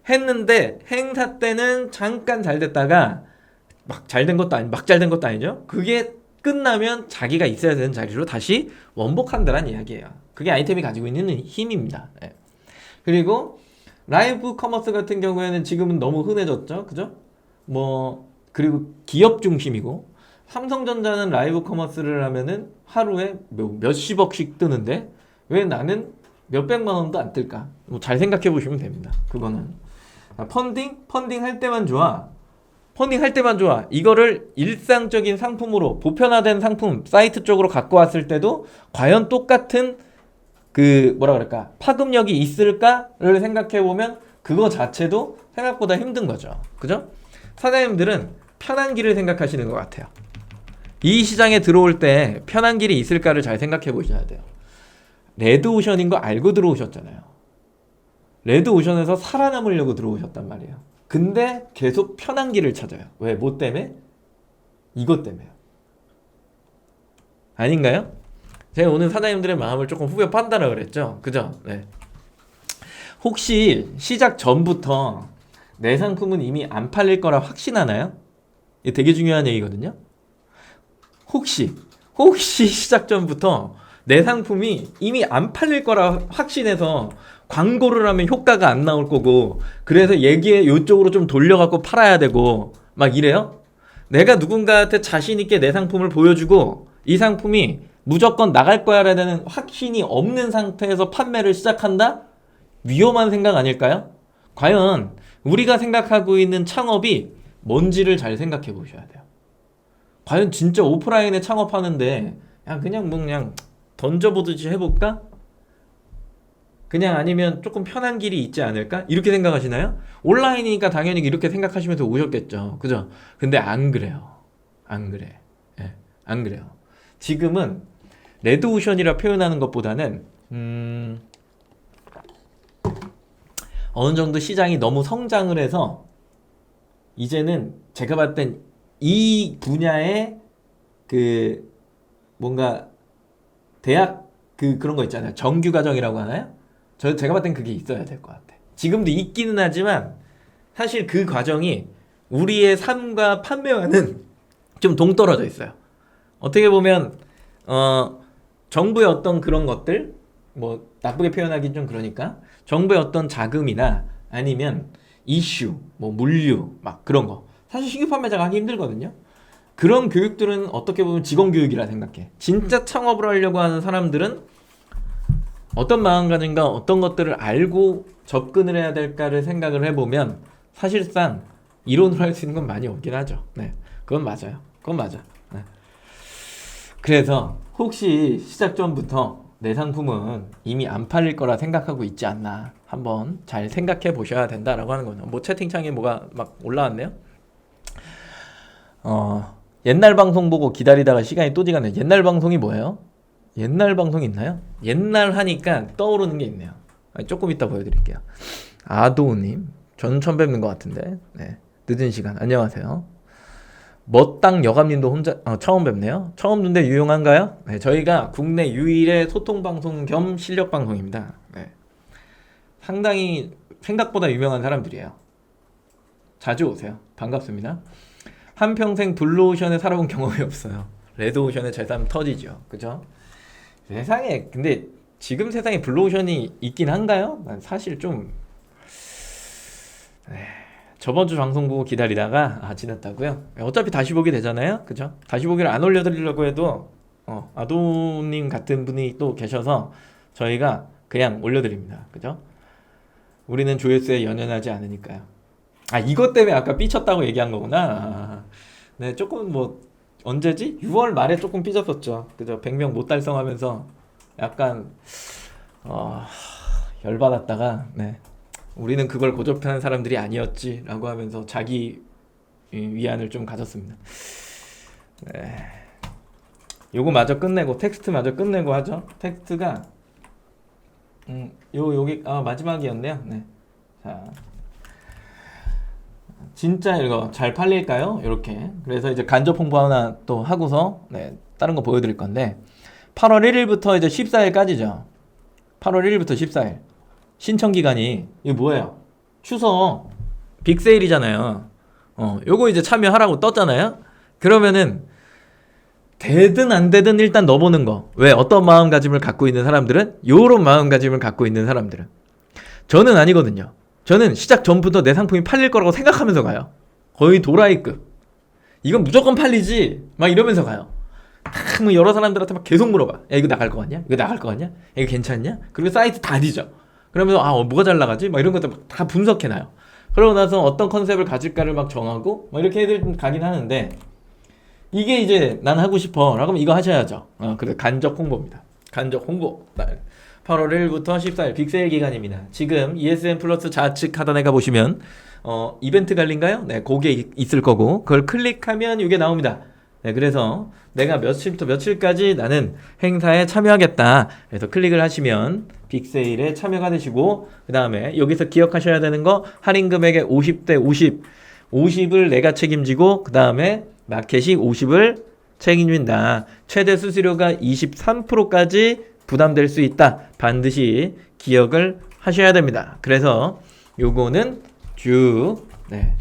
했는데 행사 때는 잠깐 잘 됐다가 막 잘 된 것도 아니죠. 그게 끝나면 자기가 있어야 되는 자리로 다시 원복한다는 이야기예요. 그게 아이템이 가지고 있는 힘입니다. 네. 그리고 라이브 커머스 같은 경우에는 지금은 너무 흔해졌죠. 그죠? 그리고 기업 중심이고, 삼성전자는 라이브 커머스를 하면은 하루에 몇십억씩 뜨는데 왜 나는 몇백만 원도 안 뜰까? 잘 생각해 보시면 됩니다. 그거는. 펀딩 할 때만 좋아. 이거를 일상적인 상품으로 보편화된 상품 사이트 쪽으로 갖고 왔을 때도 과연 똑같은 파급력이 있을까를 생각해 보면 그거 자체도 생각보다 힘든 거죠. 그죠? 사장님들은 편한 길을 생각하시는 것 같아요. 이 시장에 들어올 때 편한 길이 있을까를 잘 생각해 보셔야 돼요. 레드오션인 거 알고 들어오셨잖아요. 레드오션에서 살아남으려고 들어오셨단 말이에요. 근데 계속 편한 길을 찾아요. 왜? 뭐 때문에? 이것 때문에요. 아닌가요? 제가 오늘 사장님들의 마음을 조금 후벼 판다라 그랬죠? 그죠? 네. 혹시 시작 전부터 내 상품은 이미 안 팔릴 거라 확신하나요? 이게 되게 중요한 얘기거든요. 혹시 시작 전부터 내 상품이 이미 안 팔릴 거라 확신해서 광고를 하면 효과가 안 나올 거고, 그래서 얘기에 이쪽으로 좀 돌려갖고 팔아야 되고 막 이래요? 내가 누군가한테 자신 있게 내 상품을 보여주고 이 상품이 무조건 나갈 거야라는 확신이 없는 상태에서 판매를 시작한다? 위험한 생각 아닐까요? 과연 우리가 생각하고 있는 창업이 뭔지를 잘 생각해 보셔야 돼요. 과연 진짜 오프라인에 창업하는데 그냥 던져보듯이 해볼까? 그냥 아니면 조금 편한 길이 있지 않을까? 이렇게 생각하시나요? 온라인이니까 당연히 이렇게 생각하시면서 오셨겠죠. 그죠? 근데 안 그래요. 안 그래요. 지금은 레드오션이라 표현하는 것보다는 어느 정도 시장이 너무 성장을 해서 이제는 제가 봤을 땐 이 분야의 뭔가 대학 그런 거 있잖아요. 정규 과정이라고 하나요? 제가 봤을 땐 그게 있어야 될 것 같아. 지금도 있기는 하지만 사실 그 과정이 우리의 삶과 판매와는 좀 동떨어져 있어요. 어떻게 보면 정부의 어떤 그런 것들, 나쁘게 표현하긴 좀 그러니까 정부의 어떤 자금이나 아니면 이슈, 물류 막 그런 거 사실 신규 판매자가 하기 힘들거든요. 그런 교육들은 어떻게 보면 직원 교육이라 생각해. 진짜 창업을 하려고 하는 사람들은 어떤 마음가짐과 어떤 것들을 알고 접근을 해야 될까를 생각을 해보면 사실상 이론으로 할 수 있는 건 많이 없긴 하죠. 네, 그건 맞아요. 네. 그래서 혹시 시작 전부터 내 상품은 이미 안 팔릴 거라 생각하고 있지 않나 한번 잘 생각해 보셔야 된다라고 하는 거죠. 채팅창에 뭐가 막 올라왔네요. 옛날 방송 보고 기다리다가 시간이 또 지났네. 옛날 방송이 뭐예요? 옛날 방송 있나요? 옛날 하니까 떠오르는 게 있네요. 조금 이따 보여드릴게요. 아도우님, 저는 처음 뵙는 것 같은데, 네, 늦은 시간 안녕하세요. 멋당 여감님도 혼자 처음 뵙네요. 처음 듣는데 유용한가요? 네, 저희가 국내 유일의 소통 방송 겸 실력 방송입니다. 네. 상당히 생각보다 유명한 사람들이에요. 자주 오세요. 반갑습니다. 한평생 블루오션에 살아본 경험이 없어요. 레드오션에 제 삶 터지죠. 그죠? 세상에 근데 지금 세상에 블루오션이 있긴 한가요? 난 사실 좀 저번 주 방송 보고 기다리다가 지났다고요? 어차피 다시 보게 되잖아요. 그죠? 다시 보기를 안 올려드리려고 해도 아도님 같은 분이 또 계셔서 저희가 그냥 올려드립니다. 그죠? 우리는 조회수에 연연하지 않으니까요. 이것 때문에 아까 삐쳤다고 얘기한 거구나. 네, 조금 뭐 언제지? 6월 말에 조금 삐졌었죠. 그죠? 100명 못 달성하면서 약간 열받았다가 네. 우리는 그걸 고접하는 사람들이 아니었지라고 하면서 자기 위안을 좀 가졌습니다. 네. 요거 마저 끝내고 텍스트 마저 끝내고 하죠. 텍스트가 여기 마지막이었네요. 네. 자. 진짜 이거 잘 팔릴까요? 이렇게. 그래서 이제 간접 홍보 하나 또 하고서 네, 다른 거 보여드릴 건데 8월 1일부터 이제 14일까지죠. 8월 1일부터 14일 신청 기간이 이거 뭐예요? 추석 빅세일이잖아요. 요거 이제 참여하라고 떴잖아요. 그러면은 되든 안 되든 일단 넣어보는 거. 왜? 어떤 마음가짐을 갖고 있는 사람들은 요런 마음가짐을 갖고 있는 사람들은 저는 아니거든요. 저는 시작 전부터 내 상품이 팔릴 거라고 생각하면서 가요. 거의 도라이급. 이건 무조건 팔리지. 막 이러면서 가요. 뭐 여러 사람들한테 막 계속 물어봐. 야, 이거 나갈 거 같냐? 이거 나갈 거 같냐? 야, 이거 괜찮냐? 그리고 사이트 다 뒤져. 그러면서 뭐가 잘 나가지? 막 이런 것들 다 분석해놔요. 그러고 나서 어떤 컨셉을 가질까를 막 정하고 막 이렇게 애들 가긴 하는데 이게 이제 난 하고 싶어. 라고 하면 이거 하셔야죠. 그래 간접 홍보입니다. 간접 홍보. 8월 1일부터 14일 빅세일 기간입니다. 지금 ESN 플러스 좌측 하단에 가보시면 이벤트 관리인가요? 네, 그게 있을 거고 그걸 클릭하면 이게 나옵니다. 네, 그래서 내가 며칠부터 며칠까지 나는 행사에 참여하겠다. 그래서 클릭을 하시면 빅세일에 참여가 되시고 그 다음에 여기서 기억하셔야 되는 거 할인 금액의 50대 50 50을 내가 책임지고 그 다음에 마켓이 50을 책임진다. 최대 수수료가 23%까지 부담될 수 있다. 반드시 기억을 하셔야 됩니다. 그래서 요거는 쭉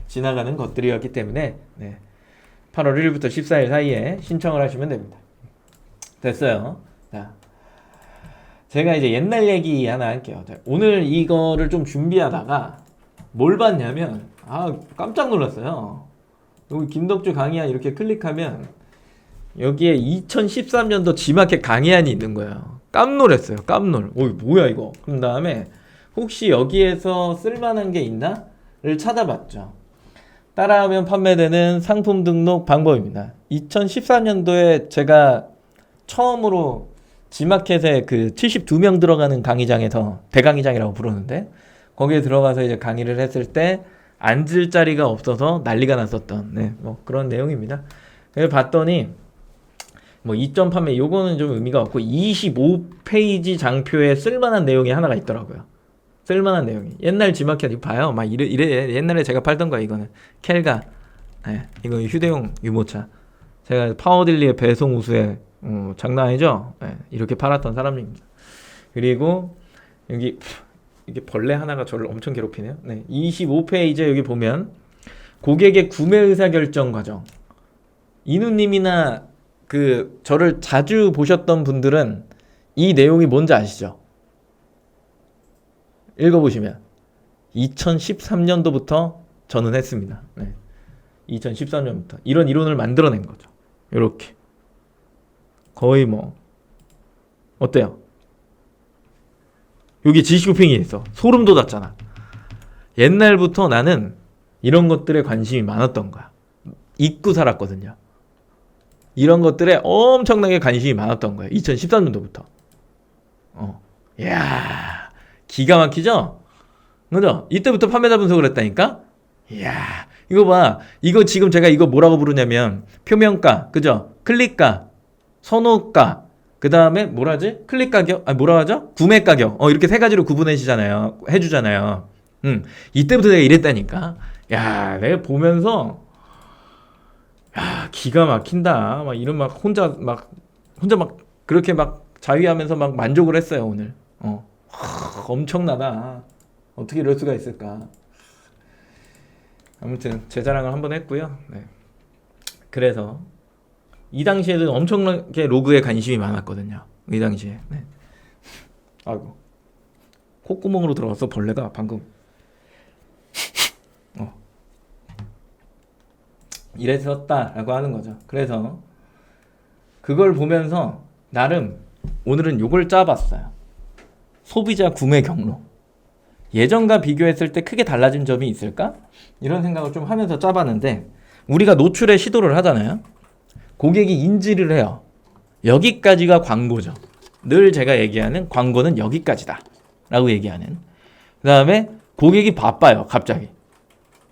지나가는 것들이었기 때문에 8월 1일부터 14일 사이에 신청을 하시면 됩니다. 됐어요. 자, 제가 이제 옛날 얘기 하나 할게요. 자, 오늘 이거를 좀 준비하다가 뭘 봤냐면 깜짝 놀랐어요. 여기 김덕주 강의안 이렇게 클릭하면 여기에 2013년도 G마켓 강의안이 있는 거예요. 깜놀했어요. 깜놀. 뭐야 이거. 그런 다음에 혹시 여기에서 쓸만한 게 있나?를 찾아봤죠. 따라하면 판매되는 상품 등록 방법입니다. 2013년도에 제가 처음으로 G마켓에 그 72명 들어가는 강의장에서 대강의장이라고 부르는데 거기에 들어가서 이제 강의를 했을 때 앉을 자리가 없어서 난리가 났었던 뭐 그런 내용입니다. 그래서 봤더니 뭐 2점 판매 요거는 좀 의미가 없고 25페이지 장표에 쓸만한 내용이 하나가 있더라고요. 쓸만한 내용이 옛날 G마켓 이거 봐요. 막 이래 옛날에 제가 팔던 거 이거는 켈가 이거 휴대용 유모차 제가 파워딜리의 배송 우수에 장난 아니죠? 이렇게 팔았던 사람입니다. 그리고 여기 이게 벌레 하나가 저를 엄청 괴롭히네요. 25페이지에 여기 보면 고객의 구매 의사결정 과정 이누님이나 그 저를 자주 보셨던 분들은 이 내용이 뭔지 아시죠? 읽어보시면 2013년도부터 저는 했습니다. 2013년부터 이런 이론을 만들어낸 거죠. 이렇게 거의 뭐 어때요? 여기 지쇼핑이 있어. 소름 돋았잖아. 옛날부터 나는 이런 것들에 관심이 많았던 거야. 잊고 살았거든요. 이런 것들에 엄청나게 관심이 많았던 거예요. 2013년도부터. 이야, 기가 막히죠? 그죠? 이때부터 판매자 분석을 했다니까? 이야, 이거 봐. 이거 지금 제가 이거 뭐라고 부르냐면, 표명가, 그죠? 클릭가, 선호가, 그 다음에 뭐라지? 클릭 가격, 뭐라 하죠? 구매 가격. 이렇게 세 가지로 해주잖아요. 이때부터 내가 이랬다니까. 야, 내가 보면서, 야, 기가 막힌다. 막 이런 혼자 막 그렇게 막 자위하면서 막 만족을 했어요, 오늘. 엄청나다. 어떻게 이럴 수가 있을까. 아무튼 제 자랑을 한번 했고요. 네. 그래서 이 당시에도 엄청나게 로그에 관심이 많았거든요. 이 당시에. 네. 아이고. 콧구멍으로 들어갔어 벌레가 방금. 이랬었다라고 하는 거죠. 그래서 그걸 보면서 나름 오늘은 요걸 짜봤어요. 소비자 구매 경로. 예전과 비교했을 때 크게 달라진 점이 있을까? 이런 생각을 좀 하면서 짜봤는데, 우리가 노출에 시도를 하잖아요. 고객이 인지를 해요. 여기까지가 광고죠. 늘 제가 얘기하는 광고는 여기까지다 라고 얘기하는. 그 다음에 고객이 바빠요. 갑자기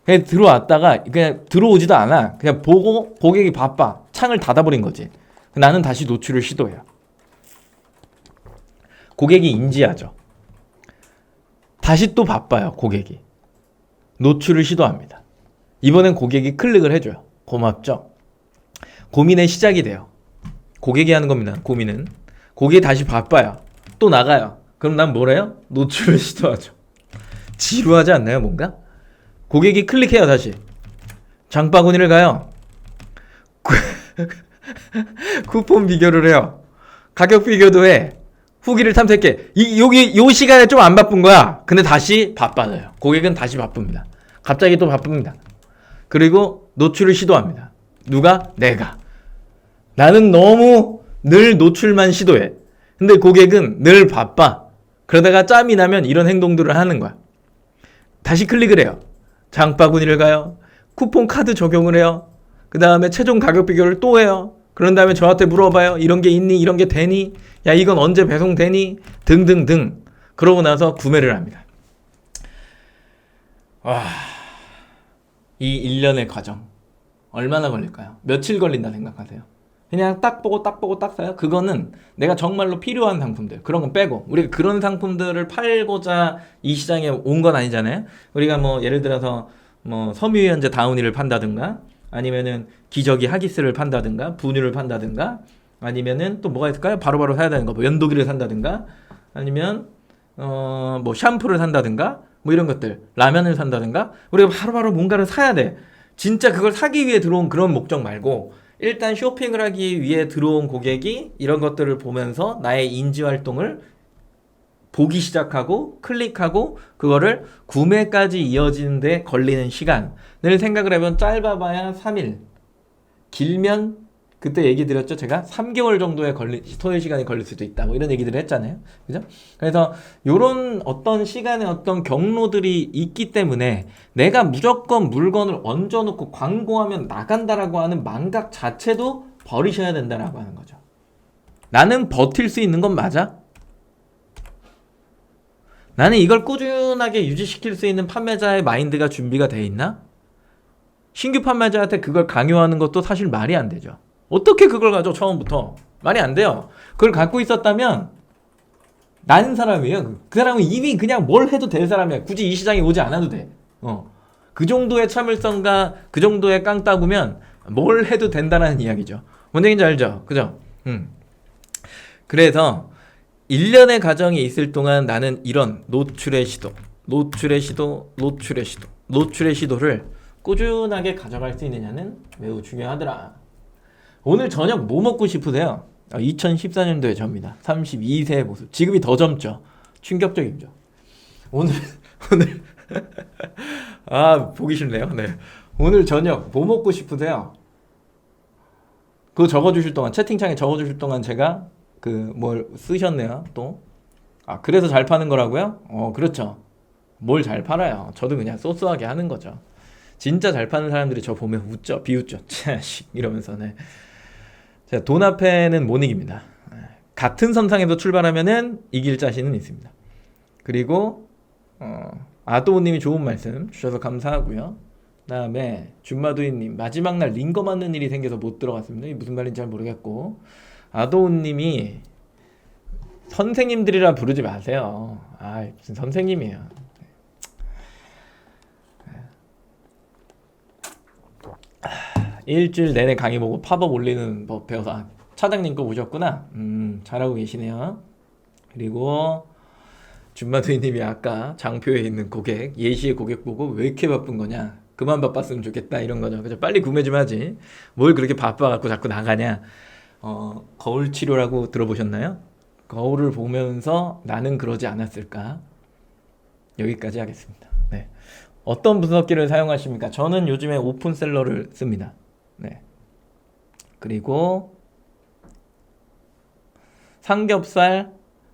그냥 들어왔다가 그냥 들어오지도 않아. 그냥 보고 고객이 바빠. 창을 닫아버린 거지. 나는 다시 노출을 시도해요. 고객이 인지하죠. 다시 또 바빠요. 고객이 노출을 시도합니다. 이번엔 고객이 클릭을 해줘요. 고맙죠. 고민의 시작이 돼요. 고객이 하는 겁니다. 고민은. 고객이 다시 바빠요. 또 나가요. 그럼 난 뭐래요? 노출을 시도하죠. 지루하지 않나요? 뭔가? 고객이 클릭해요. 다시 장바구니를 가요. 쿠폰 비교를 해요. 가격 비교도 해. 후기를 탐색해. 여기 요 시간에 좀 안 바쁜 거야. 근데 다시 바빠져요. 고객은 다시 바쁩니다. 갑자기 또 바쁩니다. 그리고 노출을 시도합니다. 누가? 내가. 나는 너무 늘 노출만 시도해. 근데 고객은 늘 바빠. 그러다가 짬이 나면 이런 행동들을 하는 거야. 다시 클릭을 해요. 장바구니를 가요. 쿠폰 카드 적용을 해요. 그 다음에 최종 가격 비교를 또 해요. 그런 다음에 저한테 물어봐요. 이런 게 있니? 이런 게 되니? 야, 이건 언제 배송되니? 등등등. 그러고 나서 구매를 합니다. 와, 이 1년의 과정 얼마나 걸릴까요? 며칠 걸린다 생각하세요? 그냥 딱 보고 딱 사요? 그거는 내가 정말로 필요한 상품들, 그런 건 빼고, 우리가 그런 상품들을 팔고자 이 시장에 온 건 아니잖아요. 우리가 뭐 예를 들어서 뭐 섬유유연제 다우니를 판다든가, 아니면은 기저귀 하기스를 판다든가, 분유를 판다든가, 아니면은 또 뭐가 있을까요? 바로바로 사야 되는 거, 뭐 면도기를 산다든가, 아니면 뭐 샴푸를 산다든가, 뭐 이런 것들, 라면을 산다든가, 우리가 바로바로 뭔가를 사야 돼. 진짜 그걸 사기 위해 들어온 그런 목적 말고, 일단 쇼핑을 하기 위해 들어온 고객이 이런 것들을 보면서 나의 인지 활동을 보기 시작하고 클릭하고 그거를 구매까지 이어지는데 걸리는 시간을 생각을 해보면 짧아봐야 3일, 길면 그때 얘기 드렸죠. 제가 3개월 정도의 소요 시간이 걸릴 수도 있다. 뭐 이런 얘기들을 했잖아요. 그죠? 그래서 요런 어떤 시간의 어떤 경로들이 있기 때문에 내가 무조건 물건을 얹어놓고 광고하면 나간다라고 하는 망각 자체도 버리셔야 된다라고 하는 거죠. 나는 버틸 수 있는 건 맞아? 나는 이걸 꾸준하게 유지시킬 수 있는 판매자의 마인드가 준비가 돼 있나? 신규 판매자한테 그걸 강요하는 것도 사실 말이 안 되죠. 어떻게 그걸 가져 처음부터? 말이 안 돼요. 그걸 갖고 있었다면 난 사람이에요. 그 사람은 이미 그냥 뭘 해도 될 사람이야. 굳이 이 시장에 오지 않아도 돼. 그 정도의 참을성과 그 정도의 깡따구면 뭘 해도 된다는 이야기죠. 뭔 얘기인지 알죠? 그죠? 그래서 1년의 과정이 있을 동안 나는 이런 노출의 시도를 꾸준하게 가져갈 수 있느냐는 매우 중요하더라. 오늘 저녁 뭐 먹고 싶으세요? 2014년도의 저입니다. 32세의 모습. 지금이 더 젊죠. 충격적이죠. 오늘 보기 싫네요. 네. 오늘 저녁 뭐 먹고 싶으세요? 그거 적어주실 동안, 채팅창에 적어주실 동안 제가 뭘 쓰셨네요. 또. 그래서 잘 파는 거라고요? 그렇죠. 뭘 잘 팔아요. 저도 그냥 소소하게 하는 거죠. 진짜 잘 파는 사람들이 저 보면 웃죠. 비웃죠. 차식 이러면서. 네. 자, 돈 앞에는 못 이깁니다. 같은 선상에서 출발하면은 이길 자신은 있습니다. 그리고 아도우님이 좋은 말씀 주셔서 감사하고요. 그다음에 준마두이님 마지막 날 링거 맞는 일이 생겨서 못 들어갔습니다. 이게 무슨 말인지 잘 모르겠고, 아도우님이 선생님들이라 부르지 마세요. 아, 무슨 선생님이에요. 일주일 내내 강의 보고 팝업 올리는 법 배워서 차장님 거 보셨구나. 잘하고 계시네요. 그리고 준마두이님이 아까 장표에 있는 고객, 예시의 고객 보고 왜 이렇게 바쁜 거냐, 그만 바빴으면 좋겠다 이런 거죠. 그죠? 빨리 구매 좀 하지. 뭘 그렇게 바빠갖고 자꾸 나가냐. 거울 치료라고 들어보셨나요? 거울을 보면서 나는 그러지 않았을까. 여기까지 하겠습니다. 네. 어떤 분석기를 사용하십니까? 저는 요즘에 오픈셀러를 씁니다. 네. 그리고 삼겹살,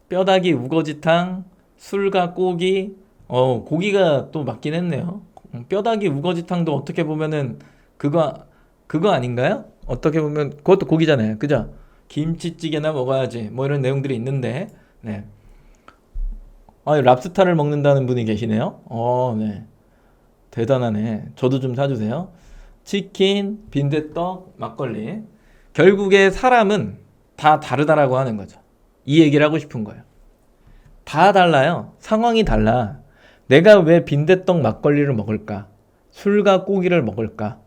뼈다귀 우거지탕, 술과 고기. 고기가 또 맞긴 했네요. 뼈다귀 우거지탕도 어떻게 보면은 그거 아닌가요? 어떻게 보면 그것도 고기잖아요. 그죠? 김치찌개나 먹어야지 뭐 이런 내용들이 있는데, 네. 랍스타를 먹는다는 분이 계시네요. 네. 대단하네. 저도 좀 사주세요. 치킨, 빈대떡, 막걸리. 결국에 사람은 다 다르다라고 하는 거죠. 이 얘기를 하고 싶은 거예요. 다 달라요. 상황이 달라. 내가 왜 빈대떡 막걸리를 먹을까? 술과 고기를 먹을까?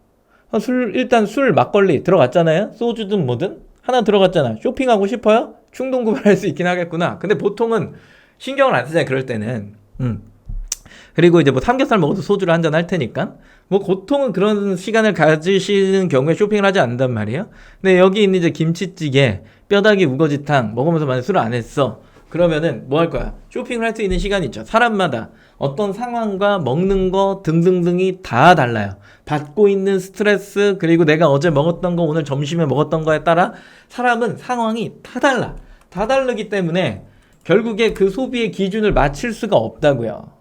일단 술, 막걸리 들어갔잖아요. 소주든 뭐든 하나 들어갔잖아. 쇼핑하고 싶어요? 충동 구매할 수 있긴 하겠구나. 근데 보통은 신경을 안 쓰잖아요. 그럴 때는. 그리고 이제 뭐 삼겹살 먹어도 소주를 한잔 할 테니까 뭐 보통은 그런 시간을 가지시는 경우에 쇼핑을 하지 않는단 말이에요. 근데 여기 있는 이제 김치찌개, 뼈다귀 우거지탕 먹으면서 만약 술을 안 했어. 그러면은 뭐 할 거야? 쇼핑을 할 수 있는 시간이 있죠. 사람마다 어떤 상황과 먹는 거 등등등이 다 달라요. 받고 있는 스트레스, 그리고 내가 어제 먹었던 거, 오늘 점심에 먹었던 거에 따라 사람은 상황이 다 달라. 다 다르기 때문에 결국에 그 소비의 기준을 맞출 수가 없다고요.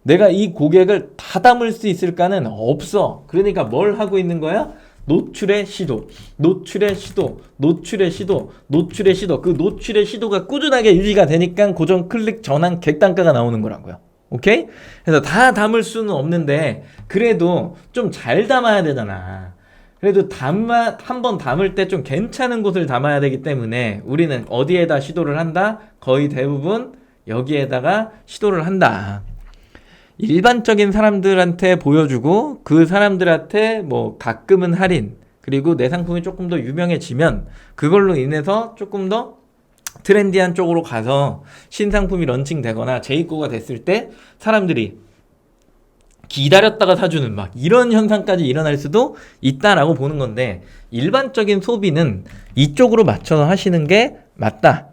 내가 이 고객을 다 담을 수 있을까는 없어. 그러니까 뭘 하고 있는 거야? 노출의 시도, 노출의 시도, 노출의 시도, 노출의 시도. 그 노출의 시도가 꾸준하게 유지가 되니까 고정 클릭 전환 객단가가 나오는 거라고요. 오케이? 그래서 다 담을 수는 없는데 그래도 좀 잘 담아야 되잖아. 그래도 한번 담을 때 좀 괜찮은 곳을 담아야 되기 때문에 우리는 어디에다 시도를 한다? 거의 대부분 여기에다가 시도를 한다. 일반적인 사람들한테 보여주고 그 사람들한테 뭐 가끔은 할인, 그리고 내 상품이 조금 더 유명해지면 그걸로 인해서 조금 더 트렌디한 쪽으로 가서 신상품이 런칭되거나 재입고가 됐을 때 사람들이 기다렸다가 사주는 막 이런 현상까지 일어날 수도 있다라고 보는 건데, 일반적인 소비는 이쪽으로 맞춰서 하시는 게 맞다.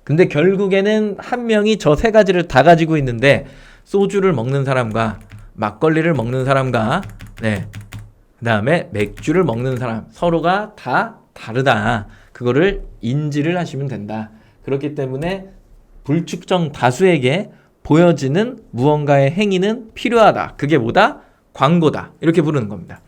근데 결국에는 한 명이 저 세 가지를 다 가지고 있는데 소주를 먹는 사람과 막걸리를 먹는 사람과 그 다음에 맥주를 먹는 사람, 서로가 다 다르다. 그거를 인지를 하시면 된다. 그렇기 때문에 불특정 다수에게 보여지는 무언가의 행위는 필요하다. 그게 뭐다? 광고다. 이렇게 부르는 겁니다.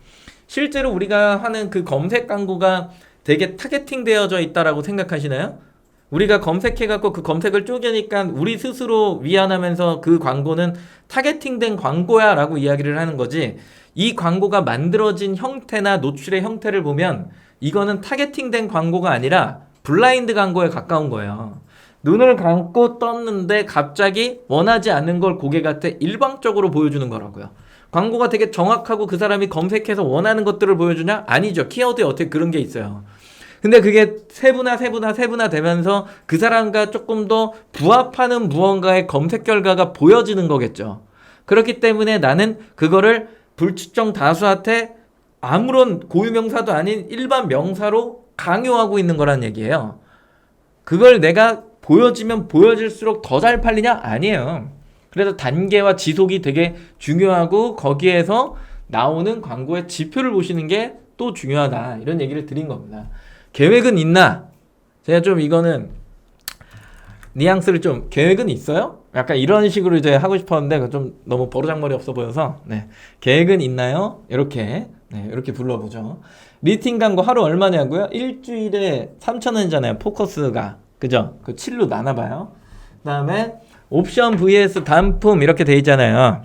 실제로 우리가 하는 그 검색 광고가 되게 타겟팅 되어져 있다라고 생각하시나요? 우리가 검색해갖고 그 검색을 쪼개니까 우리 스스로 위안하면서 그 광고는 타겟팅된 광고야 라고 이야기를 하는 거지, 이 광고가 만들어진 형태나 노출의 형태를 보면 이거는 타겟팅된 광고가 아니라 블라인드 광고에 가까운 거예요. 눈을 감고 떴는데 갑자기 원하지 않는 걸 고객한테 일방적으로 보여주는 거라고요. 광고가 되게 정확하고 그 사람이 검색해서 원하는 것들을 보여주냐? 아니죠. 키워드에 어떻게 그런 게 있어요. 근데 그게 세분화 되면서 그 사람과 조금 더 부합하는 무언가의 검색 결과가 보여지는 거겠죠. 그렇기 때문에 나는 그거를 불특정 다수한테 아무런 고유명사도 아닌 일반 명사로 강요하고 있는 거란 얘기예요. 그걸 내가 보여지면 보여질수록 더 잘 팔리냐? 아니에요. 그래서 단계와 지속이 되게 중요하고 거기에서 나오는 광고의 지표를 보시는 게 또 중요하다. 이런 얘기를 드린 겁니다. 계획은 있나? 제가 좀 이거는 뉘앙스를 좀, 계획은 있어요? 약간 이런 식으로 이제 하고 싶었는데 좀 너무 버르장머리 없어 보여서 계획은 있나요? 이렇게 이렇게 불러보죠. 리팅 광고 하루 얼마냐고요? 일주일에 3,000원이잖아요. 포커스가. 그죠? 그 7로 나눠봐요. 그 다음에 옵션 vs 단품 이렇게 돼 있잖아요.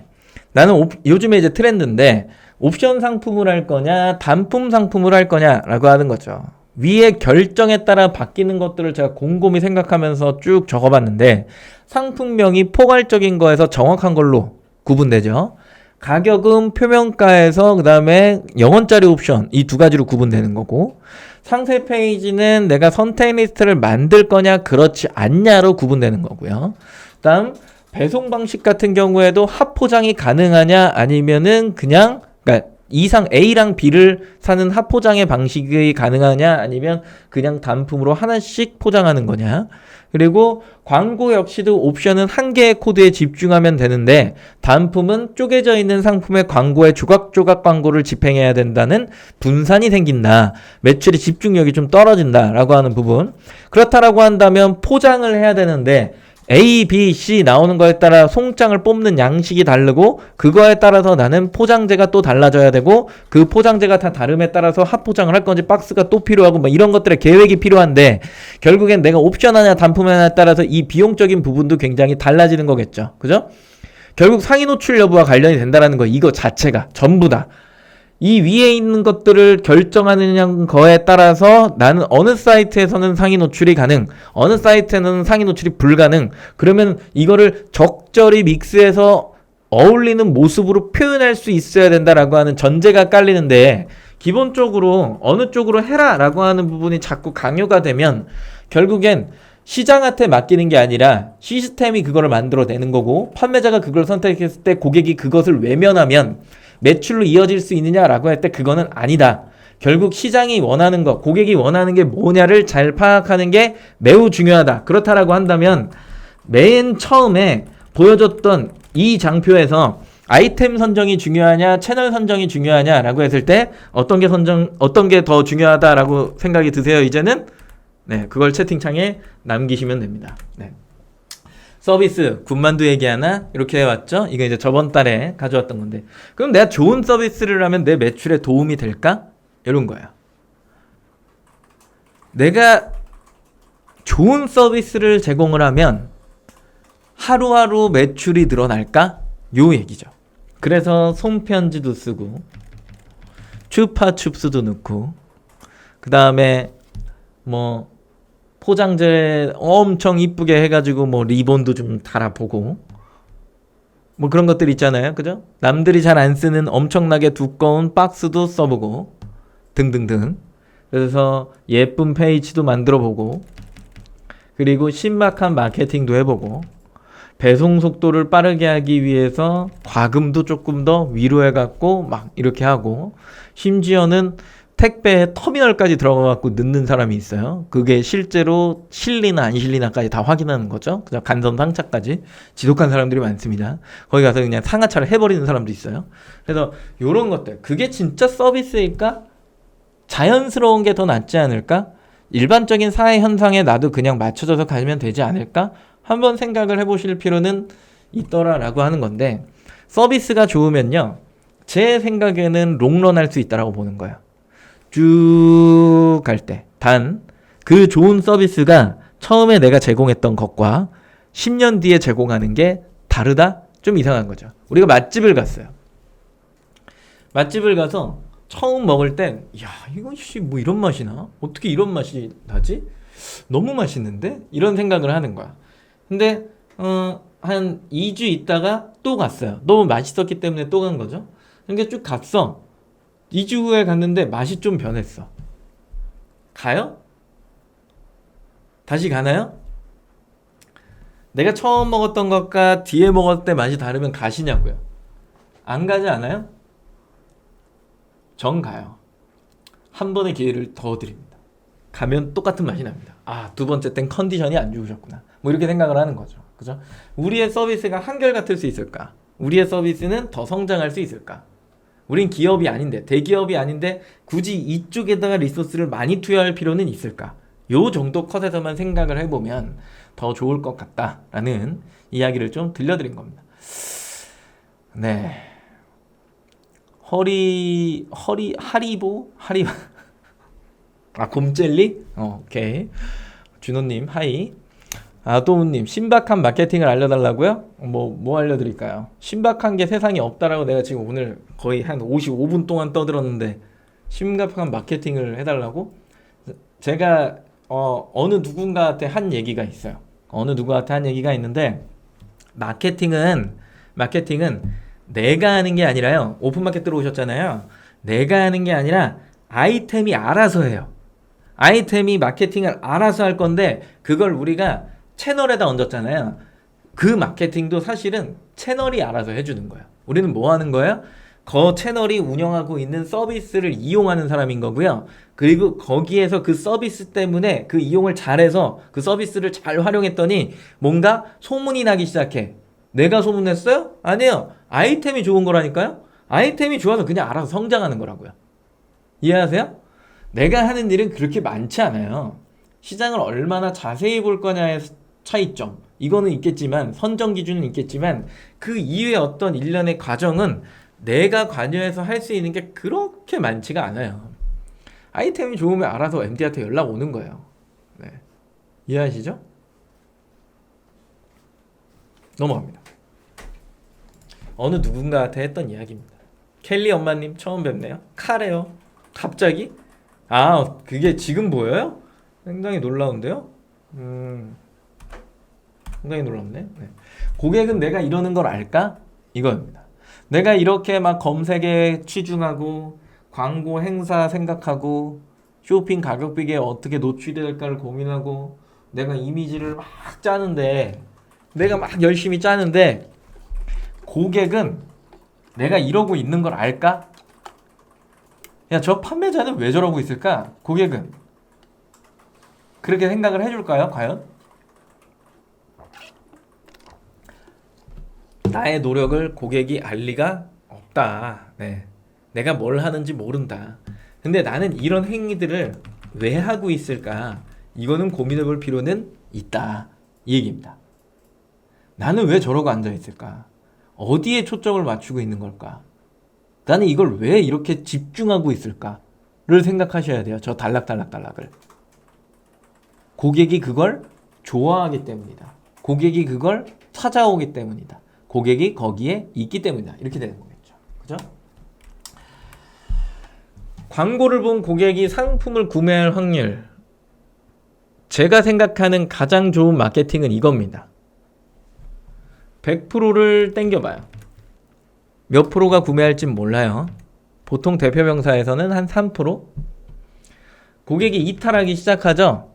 나는 요즘에 이제 트렌드인데 옵션 상품을 할 거냐 단품 상품을 할 거냐라고 하는 거죠. 위의 결정에 따라 바뀌는 것들을 제가 곰곰이 생각하면서 쭉 적어봤는데 상품명이 포괄적인 거에서 정확한 걸로 구분되죠. 가격은 표명가에서 그 다음에 0원짜리 옵션 이 두 가지로 구분되는 거고 상세 페이지는 내가 선택 리스트를 만들 거냐 그렇지 않냐로 구분되는 거고요. 다음 배송 방식 같은 경우에도 합포장이 가능하냐 아니면은 그냥 그러니까 이상 A랑 B를 사는 합포장의 방식이 가능하냐 아니면 그냥 단품으로 하나씩 포장하는 거냐. 그리고 광고 역시도 옵션은 한 개의 코드에 집중하면 되는데 단품은 쪼개져 있는 상품의 광고에 조각조각 광고를 집행해야 된다는 분산이 생긴다. 매출의 집중력이 좀 떨어진다라고 하는 부분. 그렇다라고 한다면 포장을 해야 되는데 A, B, C 나오는 거에 따라 송장을 뽑는 양식이 다르고 그거에 따라서 나는 포장재가 또 달라져야 되고 그 포장재가 다 다름에 따라서 합포장을 할 건지 박스가 또 필요하고 막 이런 것들의 계획이 필요한데 결국엔 내가 옵션 하나 단품 하나에 따라서 이 비용적인 부분도 굉장히 달라지는 거겠죠. 그죠? 결국 상위 노출 여부와 관련이 된다라는 거 이거 자체가 전부 다. 이 위에 있는 것들을 결정하는 거에 따라서 나는 어느 사이트에서는 상위 노출이 가능, 어느 사이트에는 상위 노출이 불가능. 그러면 이거를 적절히 믹스해서 어울리는 모습으로 표현할 수 있어야 된다라고 하는 전제가 깔리는데 기본적으로 어느 쪽으로 해라라고 하는 부분이 자꾸 강요가 되면 결국엔 시장한테 맡기는 게 아니라 시스템이 그거를 만들어내는 거고 판매자가 그걸 선택했을 때 고객이 그것을 외면하면 매출로 이어질 수 있느냐라고 할 때 그거는 아니다. 결국 시장이 원하는 것, 고객이 원하는 게 뭐냐를 잘 파악하는 게 매우 중요하다. 그렇다라고 한다면 맨 처음에 보여줬던 이 장표에서 아이템 선정이 중요하냐, 채널 선정이 중요하냐라고 했을 때 어떤 게 더 중요하다라고 생각이 드세요? 이제는 네, 그걸 채팅창에 남기시면 됩니다. 네. 서비스, 군만두 얘기하나? 이렇게 해왔죠? 이거 이제 저번 달에 가져왔던 건데. 그럼 내가 좋은 서비스를 하면 내 매출에 도움이 될까? 이런 거예요. 내가 좋은 서비스를 제공을 하면 하루하루 매출이 늘어날까? 요 얘기죠. 그래서 손편지도 쓰고, 추파춥스도 넣고, 그 다음에 뭐, 포장재 엄청 이쁘게 해가지고 뭐 리본도 좀 달아보고 뭐 그런 것들 있잖아요. 그죠? 남들이 잘 안 쓰는 엄청나게 두꺼운 박스도 써보고 등등등. 그래서 예쁜 페이지도 만들어보고 그리고 신박한 마케팅도 해보고 배송 속도를 빠르게 하기 위해서 과금도 조금 더 위로해갖고 막 이렇게 하고 심지어는 택배 터미널까지 들어가갖고 넣는 사람이 있어요. 그게 실제로 실리나 안 실리나까지 다 확인하는 거죠. 그냥 간선 상차까지 지독한 사람들이 많습니다. 거기 가서 그냥 상하차를 해버리는 사람도 있어요. 그래서 요런 것들 그게 진짜 서비스일까? 자연스러운 게 더 낫지 않을까? 일반적인 사회 현상에 나도 그냥 맞춰져서 가면 되지 않을까? 한번 생각을 해보실 필요는 있더라라고 하는 건데 서비스가 좋으면요. 제 생각에는 롱런 할 수 있다라고 보는 거예요. 쭉 갈 때. 단, 그 좋은 서비스가 처음에 내가 제공했던 것과 10년 뒤에 제공하는 게 다르다? 좀 이상한 거죠. 우리가 맛집을 갔어요. 맛집을 가서 처음 먹을 땐, 야, 이건 뭐 이런 맛이 나? 어떻게 이런 맛이 나지? 너무 맛있는데? 이런 생각을 하는 거야. 근데, 한 2주 있다가 또 갔어요. 너무 맛있었기 때문에 또 간 거죠. 그러니까 쭉 갔어. 2주 후에 갔는데 맛이 좀 변했어. 가요? 다시 가나요? 내가 처음 먹었던 것과 뒤에 먹었을 때 맛이 다르면 가시냐고요? 안 가지 않아요? 전 가요. 한 번의 기회를 더 드립니다. 가면 똑같은 맛이 납니다. 아, 두 번째 땐 컨디션이 안 좋으셨구나. 뭐 이렇게 생각을 하는 거죠. 그죠? 우리의 서비스가 한결같을 수 있을까? 우리의 서비스는 더 성장할 수 있을까? 우린 기업이 아닌데, 대기업이 아닌데 굳이 이쪽에다가 리소스를 많이 투여할 필요는 있을까? 요 정도 컷에서만 생각을 해보면 더 좋을 것 같다라는 이야기를 좀 들려드린 겁니다. 네. 하리보? 아, 곰젤리? 오케이. 준호님, 하이. 아도우님, 신박한 마케팅을 알려달라고요? 뭐 알려드릴까요? 신박한 게 세상에 없다라고 내가 지금 오늘 거의 한 55분 동안 떠들었는데, 신박한 마케팅을 해달라고? 제가 어느 누군가한테 한 얘기가 있어요. 어느 누구한테 한 얘기가 있는데 마케팅은 내가 하는 게 아니라요. 오픈마켓 들어오셨잖아요. 내가 하는 게 아니라 아이템이 알아서 해요. 아이템이 마케팅을 알아서 할 건데 그걸 우리가 채널에다 얹었잖아요. 그 마케팅도 사실은 채널이 알아서 해주는 거예요. 우리는 뭐 하는 거예요? 그 채널이 운영하고 있는 서비스를 이용하는 사람인 거고요. 그리고 거기에서 그 서비스 때문에 그 이용을 잘해서 그 서비스를 잘 활용했더니 뭔가 소문이 나기 시작해. 내가 소문냈어요? 아니에요. 아이템이 좋은 거라니까요. 아이템이 좋아서 그냥 알아서 성장하는 거라고요. 이해하세요? 내가 하는 일은 그렇게 많지 않아요. 시장을 얼마나 자세히 볼 거냐의 차이점. 이거는 있겠지만 선정 기준은 있겠지만 그 이후에 어떤 일련의 과정은 내가 관여해서 할 수 있는 게 그렇게 많지가 않아요. 아이템이 좋으면 알아서 MD한테 연락 오는 거예요. 네. 이해하시죠? 넘어갑니다. 어느 누군가한테 했던 이야기입니다. 켈리 엄마님 처음 뵙네요. 카레요. 갑자기? 아, 그게 지금 보여요? 상당히 놀라운데요? 상당히 놀랍네. 네. 고객은 내가 이러는 걸 알까? 이거입니다. 내가 이렇게 막 검색에 치중하고 광고 행사 생각하고 쇼핑 가격 비교에 어떻게 노출될까를 고민하고 내가 이미지를 막 짜는데 내가 막 열심히 짜는데 고객은 내가 이러고 있는 걸 알까? 야, 저 판매자는 왜 저러고 있을까? 고객은 그렇게 생각을 해줄까요? 과연? 나의 노력을 고객이 알 리가 없다. 네. 내가 뭘 하는지 모른다. 근데 나는 이런 행위들을 왜 하고 있을까? 이거는 고민해 볼 필요는 있다. 이 얘기입니다. 나는 왜 저러고 앉아 있을까? 어디에 초점을 맞추고 있는 걸까? 나는 이걸 왜 이렇게 집중하고 있을까를 생각하셔야 돼요. 저 단락을. 고객이 그걸 좋아하기 때문이다. 고객이 그걸 찾아오기 때문이다. 고객이 거기에 있기 때문이다. 이렇게 되는 거겠죠. 그죠? 광고를 본 고객이 상품을 구매할 확률. 제가 생각하는 가장 좋은 마케팅은 이겁니다. 100%를 땡겨봐요. 몇 프로가 구매할진 몰라요. 보통 대표명사에서는 한 3%? 고객이 이탈하기 시작하죠.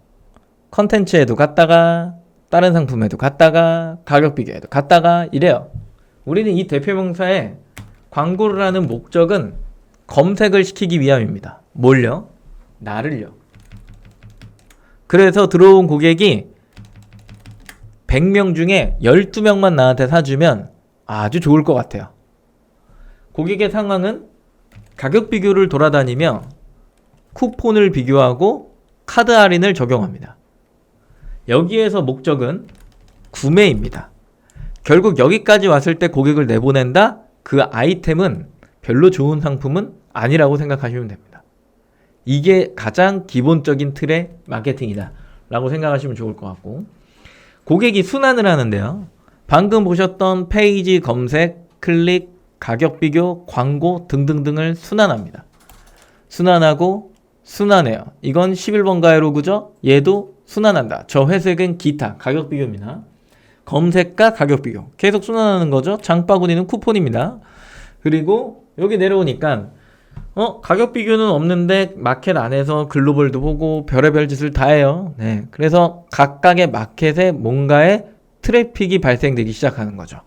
컨텐츠에도 갔다가 다른 상품에도 갔다가 가격 비교에도 갔다가 이래요. 우리는 이 대표명사에 광고를 하는 목적은 검색을 시키기 위함입니다. 뭘요? 나를요. 그래서 들어온 고객이 100명 중에 12명만 나한테 사주면 아주 좋을 것 같아요. 고객의 상황은 가격 비교를 돌아다니며 쿠폰을 비교하고 카드 할인을 적용합니다. 여기에서 목적은 구매입니다. 결국 여기까지 왔을 때 고객을 내보낸다? 그 아이템은 별로 좋은 상품은 아니라고 생각하시면 됩니다. 이게 가장 기본적인 틀의 마케팅이다 라고 생각하시면 좋을 것 같고, 고객이 순환을 하는데요. 방금 보셨던 페이지 검색, 클릭, 가격 비교, 광고 등등등을 순환합니다. 순환하고 순환해요. 이건 11번 가해로그죠? 얘도 순환한다. 저 회색은 기타, 가격 비교입니다. 검색과 가격 비교. 계속 순환하는 거죠. 장바구니는 쿠폰입니다. 그리고 여기 내려오니까 가격 비교는 없는데 마켓 안에서 글로벌도 보고 별의별 짓을 다 해요. 네. 그래서 각각의 마켓에 뭔가의 트래픽이 발생되기 시작하는 거죠.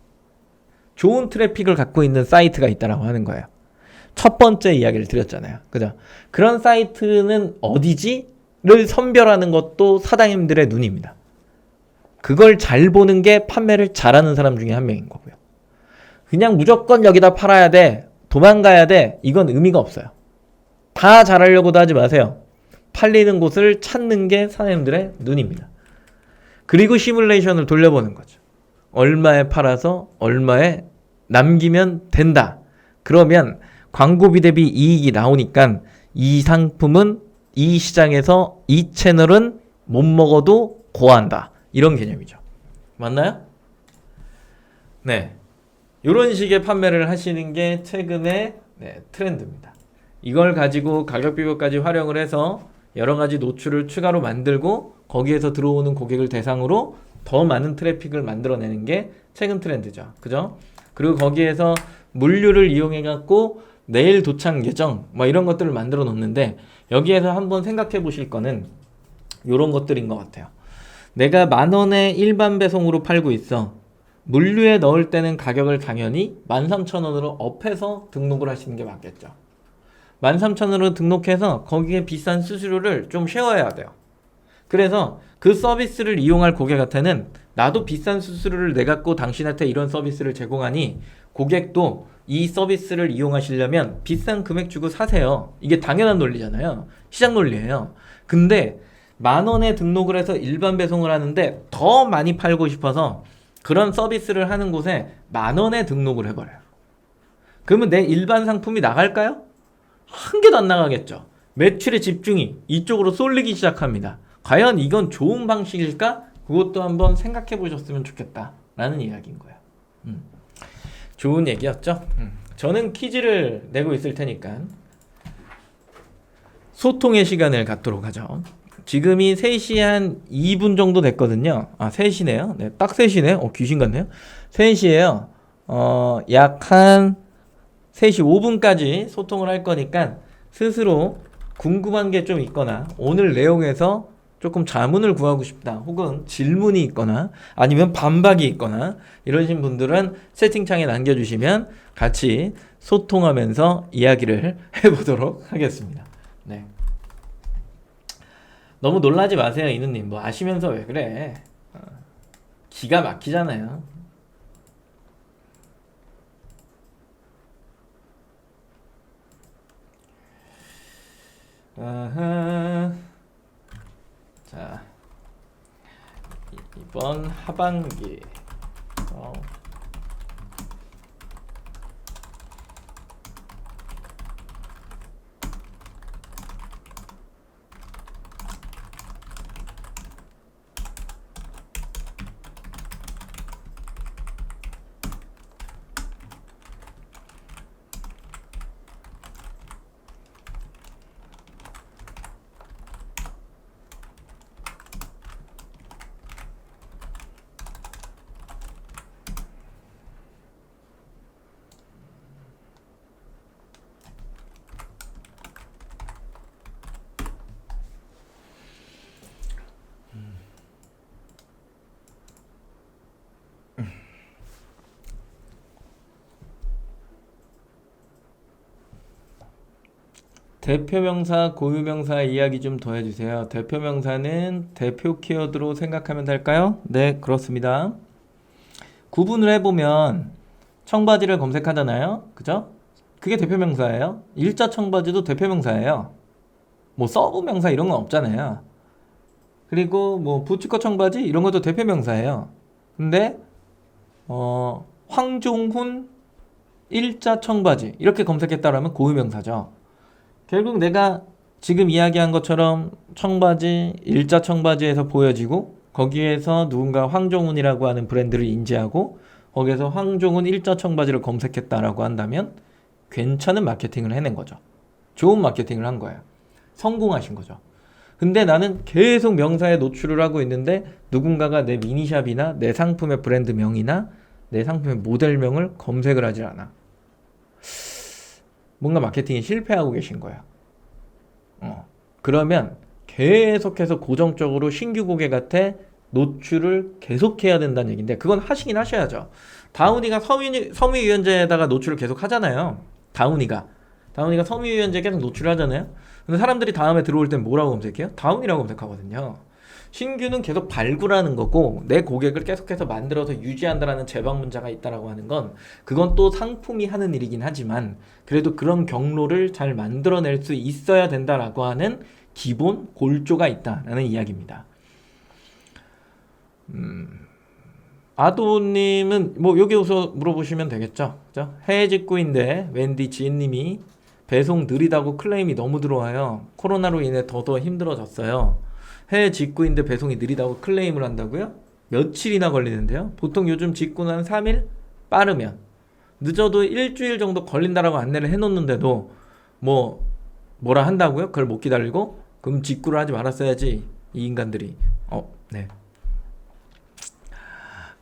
좋은 트래픽을 갖고 있는 사이트가 있다라고 하는 거예요. 첫 번째 이야기를 드렸잖아요. 그죠? 그런 사이트는 어디지? 를 선별하는 것도 사장님들의 눈입니다. 그걸 잘 보는 게 판매를 잘하는 사람 중에 한 명인 거고요. 그냥 무조건 여기다 팔아야 돼, 도망가야 돼, 이건 의미가 없어요. 다 잘하려고도 하지 마세요. 팔리는 곳을 찾는 게 사장님들의 눈입니다. 그리고 시뮬레이션을 돌려보는 거죠. 얼마에 팔아서 얼마에 남기면 된다. 그러면 광고비 대비 이익이 나오니까 이 상품은 이 시장에서 이 채널은 못 먹어도 고한다. 이런 개념이죠. 맞나요? 네. 이런 식의 판매를 하시는 게 최근의 트렌드입니다. 이걸 가지고 가격 비교까지 활용을 해서 여러 가지 노출을 추가로 만들고 거기에서 들어오는 고객을 대상으로 더 많은 트래픽을 만들어내는 게 최근 트렌드죠. 그죠? 그리고 거기에서 물류를 이용해 갖고 내일 도착 예정 뭐 이런 것들을 만들어 놓는데, 여기에서 한번 생각해 보실 거는 이런 것들인 것 같아요. 내가 10,000원에 일반 배송으로 팔고 있어. 물류에 넣을 때는 가격을 당연히 13,000원으로 업해서 등록을 하시는 게 맞겠죠. 13,000원으로 등록해서 거기에 비싼 수수료를 좀 쉐어해야 돼요. 그래서 그 서비스를 이용할 고객한테는 나도 비싼 수수료를 내갖고 당신한테 이런 서비스를 제공하니 고객도 이 서비스를 이용하시려면 비싼 금액 주고 사세요. 이게 당연한 논리잖아요. 시장 논리예요. 근데 10,000원에 등록을 해서 일반 배송을 하는데 더 많이 팔고 싶어서 그런 서비스를 하는 곳에 10,000원에 등록을 해버려요. 그러면 내 일반 상품이 나갈까요? 한 개도 안 나가겠죠. 매출의 집중이 이쪽으로 쏠리기 시작합니다. 과연 이건 좋은 방식일까? 그것도 한번 생각해 보셨으면 좋겠다 라는 이야기인 거예요. 좋은 얘기였죠. 저는 퀴즈를 내고 있을 테니까 소통의 시간을 갖도록 하죠. 지금이 3시 한 2분 정도 됐거든요. 아, 3시네요. 네, 딱 3시네. 귀신 같네요. 3시에요. 약 한 3시 5분까지 소통을 할 거니까 스스로 궁금한 게 좀 있거나 오늘 내용에서 조금 자문을 구하고 싶다, 혹은 질문이 있거나 아니면 반박이 있거나 이러신 분들은 채팅창에 남겨주시면 같이 소통하면서 이야기를 해보도록 하겠습니다. 네. 너무 놀라지 마세요, 이누님. 뭐 아시면서 왜 그래? 기가 막히잖아요. 아하. 자, 이번 하반기 대표명사, 고유명사 이야기 좀 더 해주세요. 대표명사는 대표 키워드로 생각하면 될까요? 네, 그렇습니다. 구분을 해보면 청바지를 검색하잖아요. 그죠? 그게 대표명사예요. 일자 청바지도 대표명사예요. 뭐 서브명사 이런 건 없잖아요. 그리고 뭐 부츠컷 청바지 이런 것도 대표명사예요. 근데 황종훈 일자 청바지 이렇게 검색했다라면 고유명사죠. 결국 내가 지금 이야기한 것처럼 청바지, 일자 청바지에서 보여지고 거기에서 누군가 황종훈이라고 하는 브랜드를 인지하고 거기에서 황종훈 일자 청바지를 검색했다라고 한다면 괜찮은 마케팅을 해낸 거죠. 좋은 마케팅을 한 거예요. 성공하신 거죠. 근데 나는 계속 명사에 노출을 하고 있는데 누군가가 내 미니샵이나 내 상품의 브랜드명이나 내 상품의 모델명을 검색을 하질 않아. 뭔가 마케팅이 실패하고 계신 거예요. 그러면 계속해서 고정적으로 신규 고객한테 노출을 계속해야 된다는 얘기인데 그건 하시긴 하셔야죠. 다운이가 섬유유연제에다가 노출을 계속 하잖아요. 다운이가 섬유유연제 계속 노출을 하잖아요. 근데 사람들이 다음에 들어올 땐 뭐라고 검색해요? 다운이라고 검색하거든요. 신규는 계속 발굴하는 거고 내 고객을 계속해서 만들어서 유지한다라는 재방문자가 있다라고 하는 건 그건 또 상품이 하는 일이긴 하지만 그래도 그런 경로를 잘 만들어낼 수 있어야 된다라고 하는 기본 골조가 있다라는 이야기입니다. 아도님은 뭐 여기서 물어보시면 되겠죠. 그죠? 해외 직구인데 웬디 지인님이 배송 느리다고 클레임이 너무 들어와요. 코로나로 인해 더더 힘들어졌어요. 해외 직구인데 배송이 느리다고 클레임을 한다고요? 며칠이나 걸리는데요? 보통 요즘 직구는 한 3일? 빠르면 늦어도 일주일 정도 걸린다라고 안내를 해놓는데도 뭐라 한다고요? 그걸 못 기다리고 그럼 직구를 하지 말았어야지 이 인간들이. 네.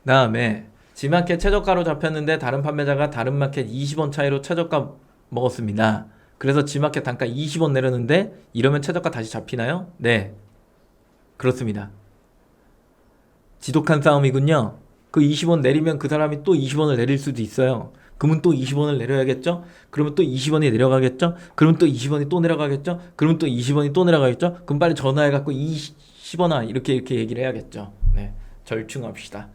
다음에 지마켓 최저가로 잡혔는데 다른 판매자가 다른 마켓 20원 차이로 최저가 먹었습니다. 그래서 지마켓 단가 20원 내렸는데 이러면 최저가 다시 잡히나요? 네, 그렇습니다. 지독한 싸움이군요. 그 20원 내리면 그 사람이 또 20원을 내릴 수도 있어요. 그러면 또 20원을 내려야겠죠? 그러면 또 20원이 내려가겠죠? 그러면 또 20원이 또 내려가겠죠? 그러면 또 20원이 또 내려가겠죠? 그럼 빨리 전화해갖고 20원아 이렇게 얘기를 해야겠죠. 네, 절충합시다.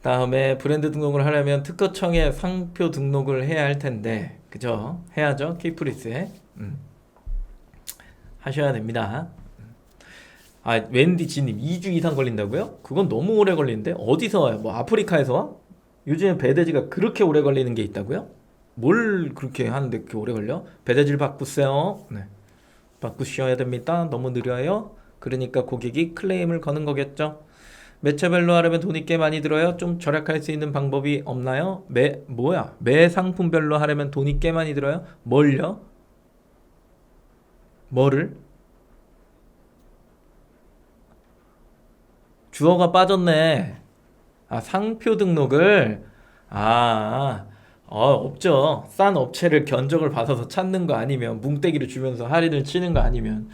다음에 브랜드 등록을 하려면 특허청에 상표 등록을 해야 할 텐데, 그죠? 해야죠. 케이프리스에 하셔야 됩니다. 웬디 지님 2주 이상 걸린다고요? 그건 너무 오래 걸리는데. 어디서 와요? 뭐 아프리카에서 와? 요즘에 배대지가 그렇게 오래 걸리는 게 있다고요? 뭘 그렇게 하는데 그렇게 오래 걸려? 배대지를 바꾸세요. 네, 바꾸셔야 됩니다. 너무 느려요. 그러니까 고객이 클레임을 거는 거겠죠. 매체별로 하려면 돈이 꽤 많이 들어요. 좀 절약할 수 있는 방법이 없나요? 매 상품별로 하려면 돈이 꽤 많이 들어요. 뭘요? 뭐를? 주어가 빠졌네. 상표 등록을. 없죠. 싼 업체를 견적을 받아서 찾는 거 아니면, 뭉떼기를 주면서 할인을 치는 거 아니면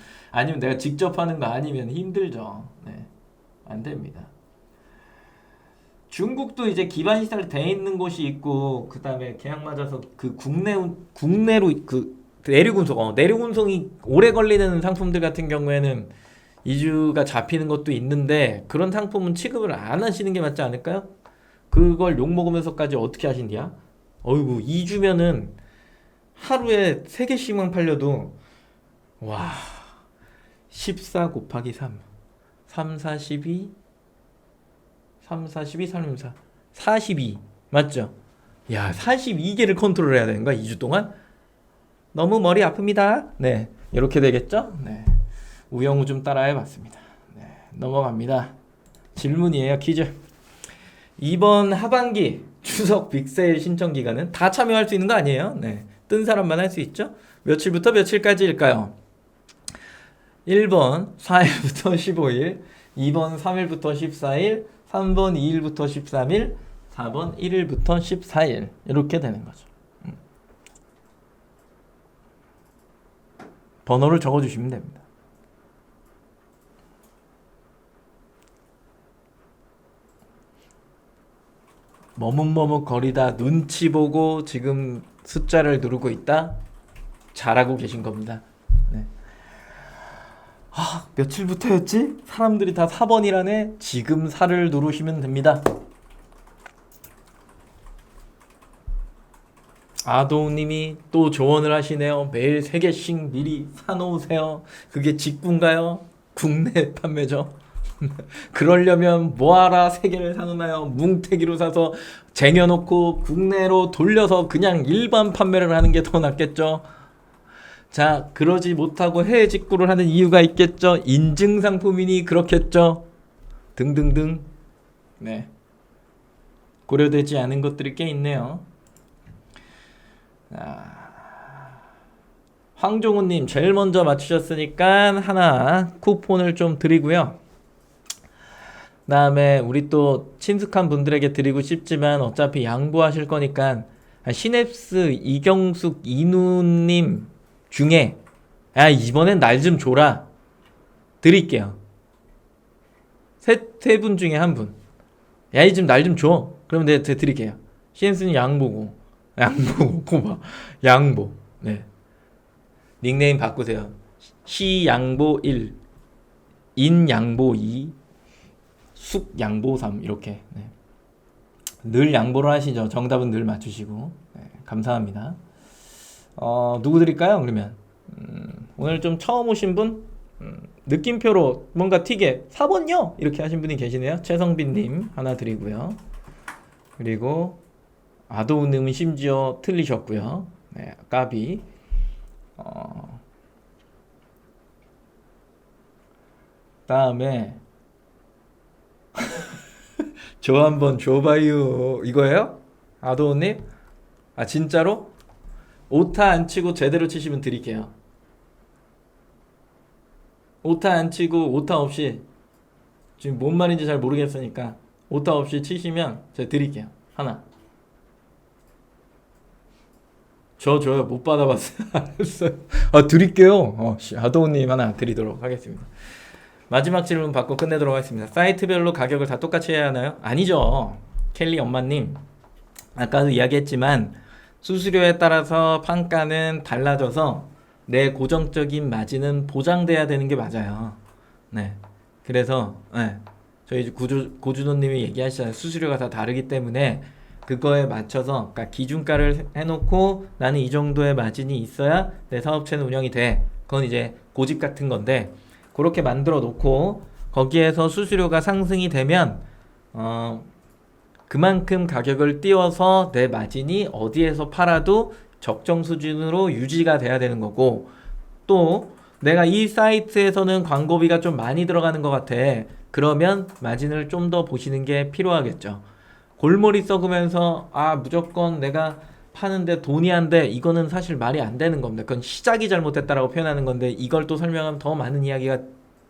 내가 직접 하는 거 아니면 힘들죠. 네, 안 됩니다. 중국도 이제 기반 시설 돼 있는 곳이 있고, 그 다음에 계약 맞아서 그 국내로 그 내륙운송이 오래 걸리는 상품들 같은 경우에는 2주가 잡히는 것도 있는데, 그런 상품은 취급을 안 하시는 게 맞지 않을까요? 그걸 욕먹으면서까지 어떻게 하신디야? 어이구, 2주면은 하루에 3개씩만 팔려도, 와, 14 곱하기 3 3, 4, 12 3, 4, 12, 3, 4 42 맞죠? 야, 42개를 컨트롤 해야 되는 거야 2주 동안? 너무 머리 아픕니다. 네, 이렇게 되겠죠? 네, 우영우 좀 따라해 봤습니다. 네, 넘어갑니다. 질문이에요. 퀴즈. 이번 하반기 추석 빅세일 신청 기간은 다 참여할 수 있는 거 아니에요? 네, 뜬 사람만 할 수 있죠? 며칠부터 며칠까지일까요? 1번 4일부터 15일, 2번 3일부터 14일, 3번 2일부터 13일, 4번 1일부터 14일. 이렇게 되는 거죠. 번호를 적어주시면 됩니다. 머뭇머뭇 거리다 눈치 보고 지금 숫자를 누르고 있다? 잘하고 계신 겁니다. 네. 며칠부터였지? 사람들이 다 4번이라네? 지금 4를 누르시면 됩니다. 아도우님이 또 조언을 하시네요. 매일 3개씩 미리 사놓으세요. 그게 직구인가요? 국내 판매죠. 그러려면 뭐하라 3개를 사놓나요? 뭉태기로 사서 쟁여놓고 국내로 돌려서 그냥 일반 판매를 하는 게 더 낫겠죠. 자, 그러지 못하고 해외 직구를 하는 이유가 있겠죠. 인증 상품이니 그렇겠죠. 등등등. 네, 고려되지 않은 것들이 꽤 있네요. 황종훈님 제일 먼저 맞추셨으니까 하나 쿠폰을 좀 드리고요. 다음에 우리 또 친숙한 분들에게 드리고 싶지만 어차피 양보하실 거니까 시냅스 이경숙 이누님 중에 이번엔 날 좀 줘라 드릴게요. 세 분 중에 한 분. 이 좀 날 좀 줘. 그러면 내가 드릴게요. 시냅스는 양보 고마. 양보. 네, 닉네임 바꾸세요. 시양보 1, 인양보 2, 숙양보 3 이렇게. 네, 늘 양보를 하시죠. 정답은 늘 맞추시고. 네, 감사합니다. 누구 드릴까요? 그러면 오늘 좀 처음 오신 분, 느낌표로 뭔가 튀게 4번요 이렇게 하신 분이 계시네요. 최성빈님 하나 드리고요. 그리고 아도우님은 심지어 틀리셨고요. 네, 까비. 다음에 저 한번 줘봐요 이거예요? 아도우님? 진짜로? 오타 안 치고 제대로 치시면 드릴게요. 오타 안 치고 오타 없이 지금 뭔 말인지 잘 모르겠으니까 오타 없이 치시면 제가 드릴게요. 하나. 저요 못 받아봤어요. 알았어요. 아 드릴게요. 하도우님 하나 드리도록 하겠습니다. 마지막 질문 받고 끝내도록 하겠습니다. 사이트별로 가격을 다 똑같이 해야 하나요? 아니죠. 켈리 엄마님, 아까도 이야기했지만 수수료에 따라서 판가는 달라져서 내 고정적인 마진은 보장돼야 되는 게 맞아요. 네. 그래서 저희 고준호님이 얘기하시잖아요. 수수료가 다 다르기 때문에 그거에 맞춰서, 그러니까 기준가를 해놓고 나는 이 정도의 마진이 있어야 내 사업체는 운영이 돼. 그건 이제 고집 같은 건데, 그렇게 만들어 놓고 거기에서 수수료가 상승이 되면 그만큼 가격을 띄워서 내 마진이 어디에서 팔아도 적정 수준으로 유지가 돼야 되는 거고, 또 내가 이 사이트에서는 광고비가 좀 많이 들어가는 것 같아. 그러면 마진을 좀 더 보시는 게 필요하겠죠. 골머리 썩으면서 무조건 내가 파는데 돈이 안 돼, 이거는 사실 말이 안 되는 겁니다. 그건 시작이 잘못됐다라고 표현하는 건데, 이걸 또 설명하면 더 많은 이야기가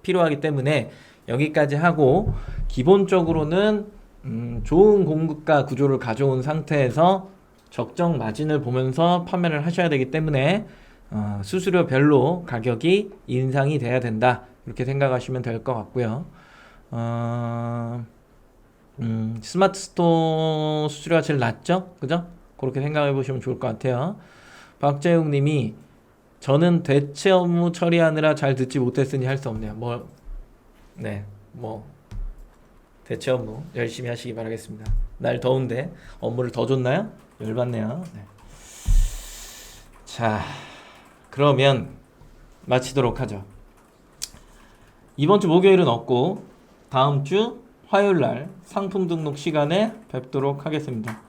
필요하기 때문에 여기까지 하고, 기본적으로는 좋은 공급가 구조를 가져온 상태에서 적정 마진을 보면서 판매를 하셔야 되기 때문에 수수료별로 가격이 인상이 돼야 된다, 이렇게 생각하시면 될 것 같고요. 스마트 스토어 수수료가 제일 낮죠? 그죠? 그렇게 생각해 보시면 좋을 것 같아요. 박재웅 님이 저는 대체 업무 처리하느라 잘 듣지 못했으니 할 수 없네요. 대체 업무 열심히 하시기 바라겠습니다. 날 더운데 업무를 더 줬나요? 열받네요. 네. 자, 그러면 마치도록 하죠. 이번 주 목요일은 없고 다음 주 화요일 날 상품 등록 시간에 뵙도록 하겠습니다.